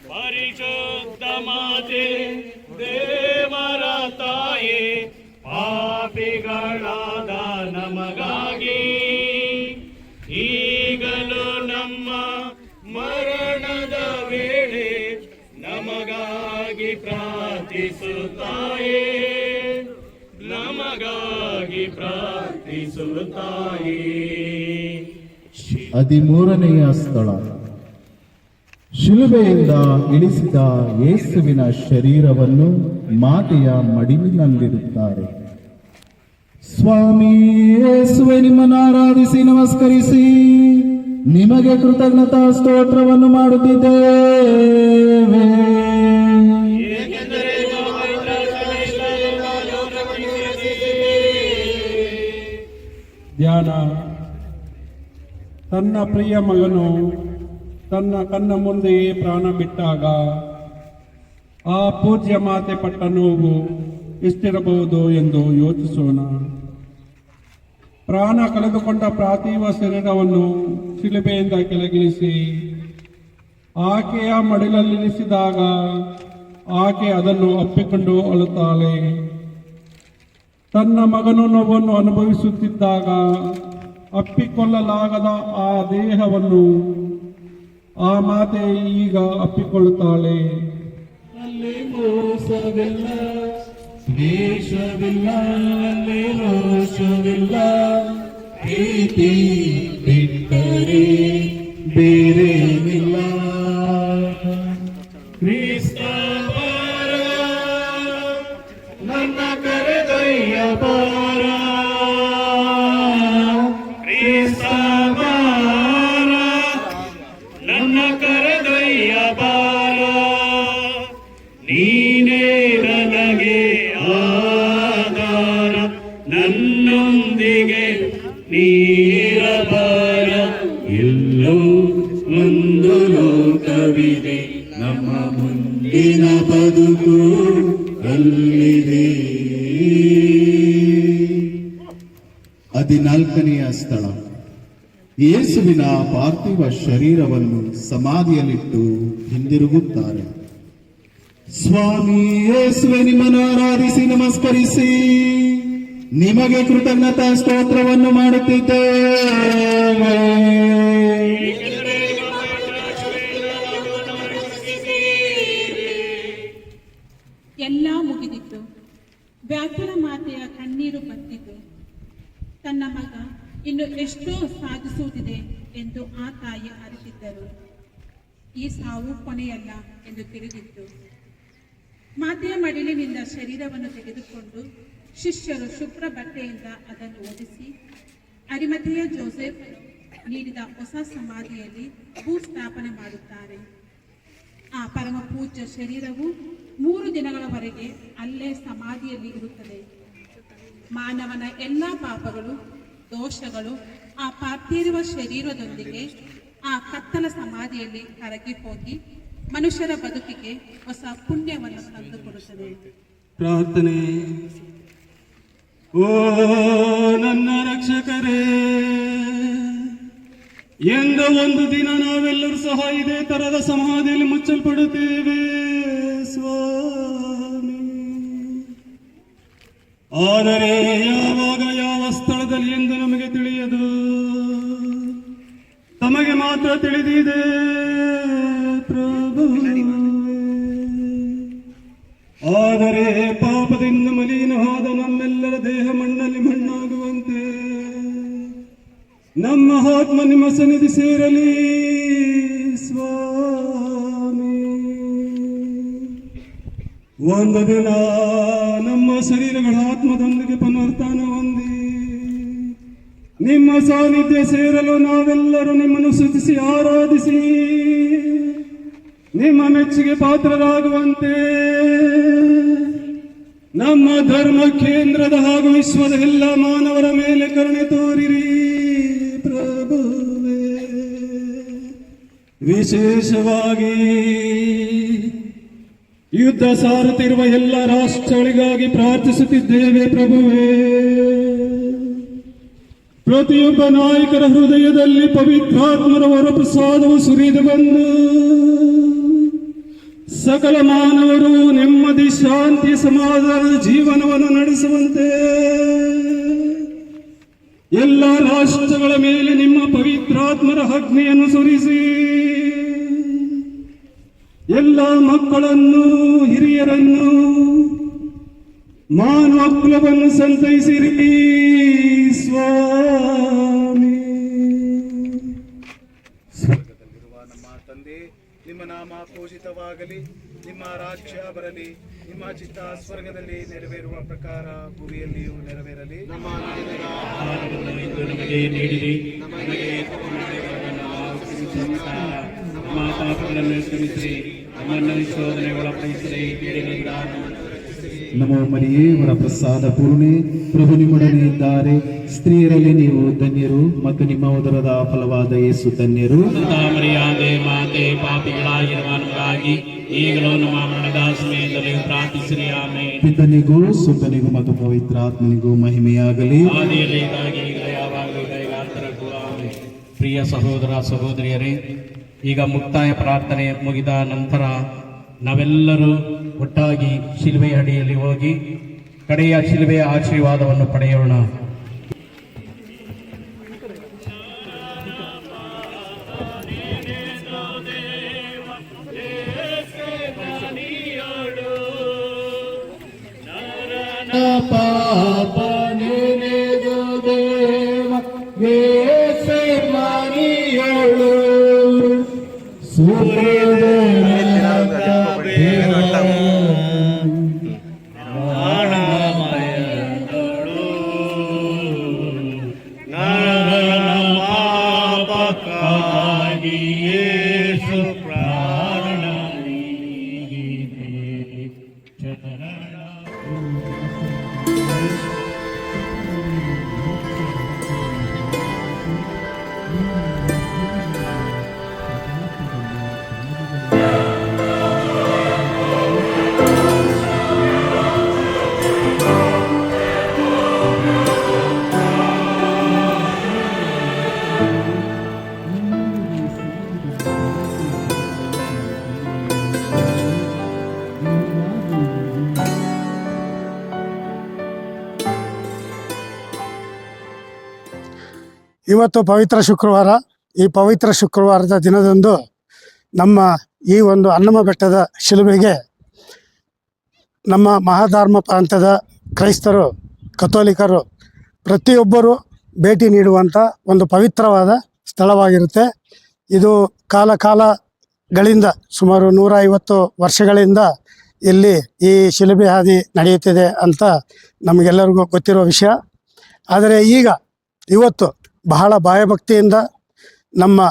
ಪರಿಶುದ್ಧ ಮಾತೆ, ದೇವರ ತಾಯಿ, ಪಾಪಿಗಳಾದ ನಮಗಾಗಿ ಈಗಲೂ ನಮ್ಮ ಮರಣದ ವೇಳೆ ನಮಗಾಗಿ ಪ್ರಾರ್ಥಿಸುತ್ತಾಯೇ, ನಮಗಾಗಿ ಪ್ರಾರ್ಥಿಸುತ್ತಾಯೇ. 13ನೆಯ ಸ್ಥಳ, ಶಿಲುಬೆಯಿಂದ ಇಳಿಸಿದ ಯೇಸುವಿನ ಶರೀರವನ್ನು ಮಾತೆಯ ಮಡಿಲಿನಲ್ಲಿರುತ್ತಾರೆ. ಸ್ವಾಮಿ ಯೇಸುವೆ, ನಿಮ್ಮನ್ನು ಆರಾಧಿಸಿ ನಮಸ್ಕರಿಸಿ ನಿಮಗೆ ಕೃತಜ್ಞತಾ ಸ್ತೋತ್ರವನ್ನು ಮಾಡುತ್ತಿದ್ದೇವೆ. ಧ್ಯಾನ. ತನ್ನ ಪ್ರಿಯ ಮಗನು ತನ್ನ ಕಣ್ಣ ಮುಂದೆಯೇ ಪ್ರಾಣ ಬಿಟ್ಟಾಗ ಆ ಪೂಜ್ಯ ಮಾತೆ ಪಟ್ಟ ನೋವು ಎಷ್ಟಿರಬಹುದು ಎಂದು ಯೋಚಿಸೋಣ. ಪ್ರಾಣ ಕಳೆದುಕೊಂಡ ಪಾರ್ಥಿವ ಶರೀರವನ್ನು ಶಿಲುಬೆಯಿಂದ ಕೆಳಗಿಳಿಸಿ ಆಕೆಯ ಮಡಿಲಲ್ಲಿರಿಸಿದಾಗ ಆಕೆ ಅದನ್ನು ಅಪ್ಪಿಕೊಂಡು ಅಳುತ್ತಾಳೆ. ತನ್ನ ಮಗನ ನೋವನ್ನು ಅನುಭವಿಸುತ್ತಿದ್ದಾಗ ಅಪ್ಪಿಕೊಳ್ಳಲಾಗದ ಆ ದೇಹವನ್ನು ಆ ಮಾತೆ ಈಗ ಅಪ್ಪಿಕೊಳ್ಳುತ್ತಾಳೆ. ಅಲ್ಲಿ ಮೋಸವಿಲ್ಲ, ದ್ವೇಷವಿಲ್ಲ, ಅಲ್ಲಿ ರೋಷವಿಲ್ಲ, ಪ್ರೀತಿ ಬಿಟ್ಟರೆ ಬೇರೇನಿಲ್ಲ. ಕ್ರಿಸ್ತ ಬಾರ, ನನ್ನ ಕರೆದೊಯ್ಯ ಬಾರ. ಕ್ರಿಸ್ತ ಬಾರ, ನನ್ನ ಕರೆದೊಯ್ಯ ಬಾರ. ನೀನೇ ನನಗೆ ಆಧಾರ, ನನ್ನೊಂದಿಗೆ ನೀರಬಾರ. ಎಲ್ಲೋ ಒಂದು ಲೋಕವಿದೆ, ನಮ್ಮ ಮುಂದಿನ ಬದುಕು ಅಲ್ಲಿದೆ. 14ನೆಯ ಸ್ಥಳ, ಯೇಸುವಿನ ಪಾರ್ಥಿವ ಶರೀರವನ್ನು ಸಮಾಧಿಯಲ್ಲಿಟ್ಟು ಹಿಂದಿರುಗುತ್ತಾರೆ. ಸ್ವಾಮಿ ಯೇಸುವೆ, ನಿಮ್ಮನ್ನು ಆರಾಧಿಸಿ ನಮಸ್ಕರಿಸಿ ನಿಮಗೆ ಕೃತಜ್ಞತಾ ಸ್ತೋತ್ರವನ್ನು ಮಾಡುತ್ತಿದ್ದೇವೆ. ಎಲ್ಲ ಮುಗಿದಿತ್ತು. ವ್ಯಾಕುಲ ಮಾತೆಯ ಕಣ್ಣೀರು ಬತ್ತಿತು. ತನ್ನ ಮಗ ಇನ್ನು ಎಷ್ಟೋ ಸಾಧಿಸುವುದಿದೆ ಎಂದು ಆ ತಾಯಿ ಅರಿತಿದ್ದರು. ಈ ಸಾವು ಕೊನೆಯಲ್ಲ ಎಂದು ತಿಳಿದಿತ್ತು. ಮಾತೆಯ ಮಡಿಲಿನಿಂದ ಶರೀರವನ್ನು ತೆಗೆದುಕೊಂಡು ಶಿಷ್ಯರು ಶುಭ್ರ ಬಟ್ಟೆಯಿಂದ ಅದನ್ನು ಒದಿಸಿ ಅರಿಮಥೆಯ ಜೋಸೆಫನು ನೀಡಿದ ಹೊಸ ಸಮಾಧಿಯಲ್ಲಿ ಭೂಸ್ಥಾಪನೆ ಮಾಡುತ್ತಾರೆ. ಆ ಪರಮ ಪೂಜ್ಯ ಶರೀರವು 3 ದಿನಗಳವರೆಗೆ ಅಲ್ಲೇ ಸಮಾಧಿಯಲ್ಲಿ ಇರುತ್ತದೆ. ಮಾನವನ ಎಲ್ಲ ಪಾಪಗಳು, ದೋಷಗಳು ಆ ಪಾರ್ಥಿರುವ ಶರೀರದೊಂದಿಗೆ ಆ ಕತ್ತಲ ಸಮಾಧಿಯಲ್ಲಿ ಕರಗಿ ಹೋಗಿ ಮನುಷ್ಯರ ಬದುಕಿಗೆ ಹೊಸ ಪುಣ್ಯವನ್ನು ತಂದುಕೊಡುತ್ತದೆ. ಪ್ರಾರ್ಥನೆ. ಓ ನನ್ನ ರಕ್ಷಕರೇ, ಎಂದ ಒಂದು ದಿನ ನಾವೆಲ್ಲರೂ ಸಹ ಇದೇ ತರದ ಸಮಾಧಿಯಲ್ಲಿ ಮುಚ್ಚಲ್ಪಡುತ್ತೇವೆ ಸ್ವಾಮಿ. ಆದರೆ ಯಾವಾಗ ಯಾವ ಸ್ಥಳದಲ್ಲಿ ಎಂದು ನಮಗೆ ತಿಳಿಯದು, ತಮಗೆ ಮಾತ್ರ ತಿಳಿದಿದೆ ಪ್ರಭು. ಆದರೆ ಪಾಪದಿಂದ ಮಲಿನವಾದ ನಮ್ಮೆಲ್ಲರ ದೇಹ ಮಣ್ಣಲ್ಲಿ ಮಣ್ಣಾಗುವಂತೆ ನಮ್ಮ ಆತ್ಮ ನಿಮ್ಮ ಸನ್ನಿಧಿ ಸೇರಲಿ ಸ್ವಾಮಿ. ಒಂದು ದಿನ ನಮ್ಮ ಶರೀರಗಳ ಆತ್ಮದೊಂದಿಗೆ ಪುನರುತ್ಥಾನ ಹೊಂದಿ ನಿಮ್ಮ ಸಾನ್ನಿಧ್ಯ ಸೇರಲು ನಾವೆಲ್ಲರೂ ನಿಮ್ಮನ್ನು ಸ್ತುತಿಸಿ ಆರಾಧಿಸಿ ನಿಮ್ಮ ಮೆಚ್ಚುಗೆ ಪಾತ್ರರಾಗುವಂತೆ ನಮ್ಮ ಧರ್ಮ ಕೇಂದ್ರದ ಹಾಗೂ ವಿಶ್ವದ ಎಲ್ಲ ಮಾನವರ ಮೇಲೆ ಕರುಣೆ ತೋರಿರಿ ಪ್ರಭುವೇ. ವಿಶೇಷವಾಗಿ ಯುದ್ಧ ಸಾರುತ್ತಿರುವ ಎಲ್ಲ ರಾಷ್ಟ್ರಗಳಿಗಾಗಿ ಪ್ರಾರ್ಥಿಸುತ್ತಿದ್ದೇವೆ ಪ್ರಭುವೇ. ಪ್ರತಿಯೊಬ್ಬ ನಾಯಕರ ಹೃದಯದಲ್ಲಿ ಪವಿತ್ರಾತ್ಮರ ವರಪ್ರಸಾದವು ಸುರಿದು ಬಂದು ಸಕಲ ಮಾನವರು ನೆಮ್ಮದಿ, ಶಾಂತಿ, ಸಮಾಧಾನದ ಜೀವನವನ್ನು ನಡೆಸುವಂತೆ ಎಲ್ಲ ರಾಷ್ಟ್ರಗಳ ಮೇಲೆ ನಿಮ್ಮ ಪವಿತ್ರಾತ್ಮರ ಅಗ್ನಿಯನ್ನು ಸುರಿಸಿ ಎಲ್ಲ ಮಕ್ಕಳನ್ನು, ಹಿರಿಯರನ್ನು, ಮಾನವ ಕುಲವನ್ನು ಸಂತೈಸಿರಿ ಸ್ವಾಮಿ. ಸ್ವರ್ಗದಲ್ಲಿರುವ ನಮ್ಮ ತಂದೆ, ನಿಮ್ಮ ನಾಮ ಪೂಜಿತವಾಗಲಿ, ನಿಮ್ಮ ರಾಜ್ಯ ಬರಲಿ, ನಿಮ್ಮ ಚಿತ್ತ ಸ್ವರ್ಗದಲ್ಲಿ ನೆರವೇರುವ ಪ್ರಕಾರ ಭೂಮಿಯಲ್ಲಿಯೂ ನೆರವೇರಲಿ. ನಮ್ಮ ನಮಗೆ ನೀಡಿರಿ, ನಮಗೆ ನಮ್ಮ ಪಾಪಗಳನ್ನು ಕ್ಷಮಿಸಿರಿ, ನಮ್ಮನ್ನು ಶೋಧನೆಗೆ ಒಳಪಡಿಸಿರಿ, ಕೇಡಿನಿಂದ ನಮೋ ಮರಿಯೇ, ವರ ಪ್ರಸಾದ ಪೂರ್ಣೆ, ಪ್ರಭು ನಿಮ್ಮೊಡನೆ ಇದ್ದಾರೆ. ಸ್ತ್ರೀಯರಲ್ಲಿ ನೀವು ಧನ್ಯರು ಮತ್ತು ನಿಮ್ಮ ಉದರದ ಫಲವಾದ ಯೇಸು ಧನ್ಯರು. ಮರಿಯಾದೆ ಮಾತೆ, ಪಾಪಿಗಳಾಗಿರುವ ನಮಗಾಗಿ ಈಗಲೂ ನಮ್ಮ ಮರಣದ ಸಮಯದಲ್ಲಿ ಪ್ರಾರ್ಥಿಸಿರಿ. ಆಮೆನ್. ಪಿತನಿಗೂ ಸುತನಿಗೂ ಮತ್ತು ಪವಿತ್ರಾತ್ಮನಿಗೂ ಮಹಿಮೆಯಾಗಲಿ. ಆದಿಯಲ್ಲಿ ಇದ್ದಾಗಿ ಈಗಲೂ ಯಾವಾಗಲೂ ದೈವಾಂತರಕ್ಕೂ ಆಮೆನ್. ಪ್ರಿಯ ಸಹೋದರ ಸಹೋದರಿಯರೇ, ಈಗ ಮುಕ್ತಾಯ ಪ್ರಾರ್ಥನೆ ಮುಗಿದ ನಂತರ ನಾವೆಲ್ಲರೂ ಒಟ್ಟಾಗಿ ಶಿಲುಬೆಯ ಅಡಿಯಲ್ಲಿ ಹೋಗಿ ಕಡೆಯ ಶಿಲುಬೆಯ ಆಶೀರ್ವಾದವನ್ನು ಪಡೆಯೋಣ. ಇವತ್ತು ಪವಿತ್ರ ಶುಕ್ರವಾರ. ಈ ಪವಿತ್ರ ಶುಕ್ರವಾರದ ದಿನದಂದು ನಮ್ಮ ಈ ಒಂದು ಅನ್ನಮ ಬೆಟ್ಟದ ಶಿಲುಬೆಗೆ ನಮ್ಮ ಮಹಾಧರ್ಮ ಪ್ರಾಂತ್ಯದ ಕ್ರೈಸ್ತರು, ಕಥೋಲಿಕರು ಪ್ರತಿಯೊಬ್ಬರು ಭೇಟಿ ನೀಡುವಂಥ ಒಂದು ಪವಿತ್ರವಾದ ಸ್ಥಳವಾಗಿರುತ್ತೆ. ಇದು ಕಾಲ ವರ್ಷಗಳಿಂದ ಸುಮಾರು 150 ವರ್ಷಗಳಿಂದ ಇಲ್ಲಿ ಈ ಶಿಲುಬೆ ಹಾದಿ ನಡೆಯುತ್ತಿದೆ ಅಂತ ನಮಗೆಲ್ಲರಿಗೂ ಗೊತ್ತಿರೋ ವಿಷಯ. ಆದರೆ ಇವತ್ತು ಬಹಳ ಭಯಭಕ್ತಿಯಿಂದ ನಮ್ಮ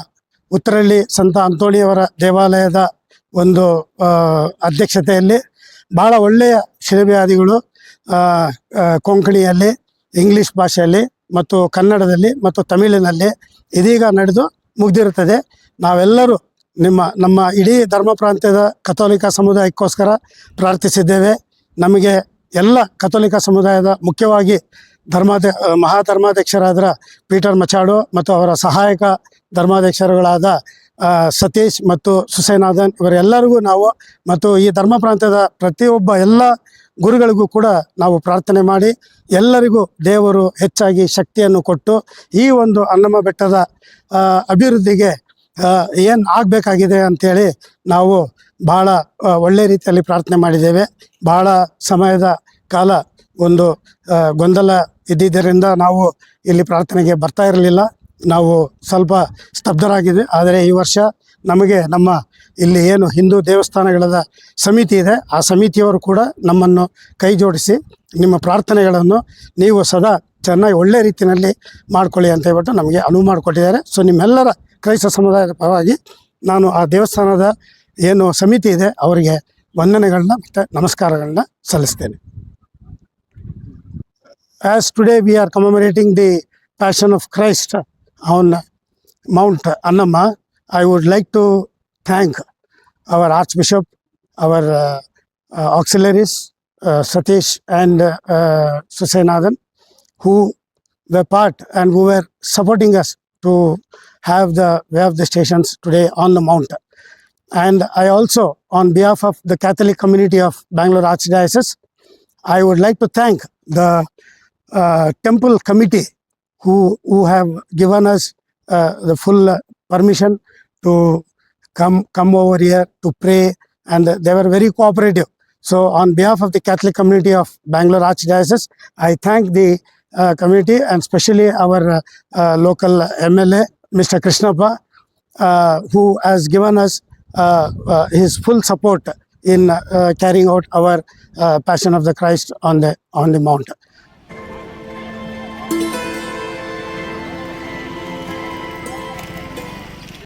ಉತ್ತರಹಳ್ಳಿ ಸಂತ ಅಂತೋಣಿಯವರ ದೇವಾಲಯದ ಒಂದು ಅಧ್ಯಕ್ಷತೆಯಲ್ಲಿ ಬಹಳ ಒಳ್ಳೆಯ ಶಿಲುಬೆ ಹಾದಿಗಳು ಕೊಂಕಣಿಯಲ್ಲಿ, ಇಂಗ್ಲಿಷ್ ಭಾಷೆಯಲ್ಲಿ ಮತ್ತು ಕನ್ನಡದಲ್ಲಿ ಮತ್ತು ತಮಿಳಿನಲ್ಲಿ ಇದೀಗ ನಡೆದು ಮುಗಿದಿರುತ್ತದೆ. ನಾವೆಲ್ಲರೂ ನಮ್ಮ ಇಡೀ ಧರ್ಮ ಪ್ರಾಂತ್ಯದ ಕಥೋಲಿಕ ಸಮುದಾಯಕ್ಕೋಸ್ಕರ ಪ್ರಾರ್ಥಿಸಿದ್ದೇವೆ. ನಮಗೆ ಎಲ್ಲ ಕಥೋಲಿಕ ಸಮುದಾಯದ ಮುಖ್ಯವಾಗಿ ಮಹಾಧರ್ಮಾಧ್ಯಕ್ಷರಾದ ಪೀಟರ್ ಮಚಾಡೋ ಮತ್ತು ಅವರ ಸಹಾಯಕ ಧರ್ಮಾಧ್ಯಕ್ಷರುಗಳಾದ ಸತೀಶ್ ಮತ್ತು ಸುಸೇನಾಥನ್ ಇವರೆಲ್ಲರಿಗೂ ನಾವು ಮತ್ತು ಈ ಧರ್ಮ ಪ್ರಾಂತ್ಯದ ಪ್ರತಿಯೊಬ್ಬ ಎಲ್ಲ ಗುರುಗಳಿಗೂ ಕೂಡ ನಾವು ಪ್ರಾರ್ಥನೆ ಮಾಡಿ ಎಲ್ಲರಿಗೂ ದೇವರು ಹೆಚ್ಚಾಗಿ ಶಕ್ತಿಯನ್ನು ಕೊಟ್ಟು ಈ ಒಂದು ಅನ್ನಮ ಬೆಟ್ಟದ ಅಭಿವೃದ್ಧಿಗೆ ಏನು ಆಗಬೇಕಾಗಿದೆ ಅಂಥೇಳಿ ನಾವು ಭಾಳ ಒಳ್ಳೆ ರೀತಿಯಲ್ಲಿ ಪ್ರಾರ್ಥನೆ ಮಾಡಿದ್ದೇವೆ. ಭಾಳ ಸಮಯದ ಕಾಲ ಒಂದು ಗೊಂದಲ ಇದ್ದಿದ್ದರಿಂದ ನಾವು ಇಲ್ಲಿ ಪ್ರಾರ್ಥನೆಗೆ ಬರ್ತಾ ಇರಲಿಲ್ಲ. ನಾವು ಸ್ವಲ್ಪ ಸ್ತಬ್ಧರಾಗಿದ್ವಿ. ಆದರೆ ಈ ವರ್ಷ ನಮಗೆ ನಮ್ಮ ಇಲ್ಲಿ ಏನು ಹಿಂದೂ ದೇವಸ್ಥಾನಗಳ ಸಮಿತಿ ಇದೆ, ಆ ಸಮಿತಿಯವರು ಕೂಡ ನಮ್ಮನ್ನು ಕೈ ಜೋಡಿಸಿ ನಿಮ್ಮ ಪ್ರಾರ್ಥನೆಗಳನ್ನು ನೀವು ಸದಾ ಚೆನ್ನಾಗಿ ಒಳ್ಳೆ ರೀತಿಯಲ್ಲಿ ಮಾಡ್ಕೊಳ್ಳಿ ಅಂತ ಹೇಳ್ಬಿಟ್ಟು ನಮಗೆ ಅನುವು ಮಾಡಿಕೊಟ್ಟಿದ್ದಾರೆ. ಸೊ ನಿಮ್ಮೆಲ್ಲರ ಕ್ರೈಸ್ತ ಸಮುದಾಯದ ಪರವಾಗಿ ನಾನು ಆ ದೇವಸ್ಥಾನದ ಏನು ಸಮಿತಿ ಇದೆ ಅವರಿಗೆ ವಂದನೆಗಳನ್ನ ಮತ್ತು ನಮಸ್ಕಾರಗಳನ್ನ ಸಲ್ಲಿಸ್ತೇನೆ. As today we are commemorating the Passion of Christ on Mount Annama, I would like to thank our Archbishop, our auxiliaries, Satish and Susenathan, who were part and who were supporting us to have the stations today on the mount. And I also, on behalf of the Catholic community of Bangalore Archdiocese, I would like to thank the temple committee who have given us the full permission to come over here to pray, and they were very cooperative. So on behalf of the Catholic community of Bangalore Archdiocese, I thank the committee and especially our local MLA, Mr. Krishnappa, who has given us his full support in carrying out our Passion of the Christ on the mount.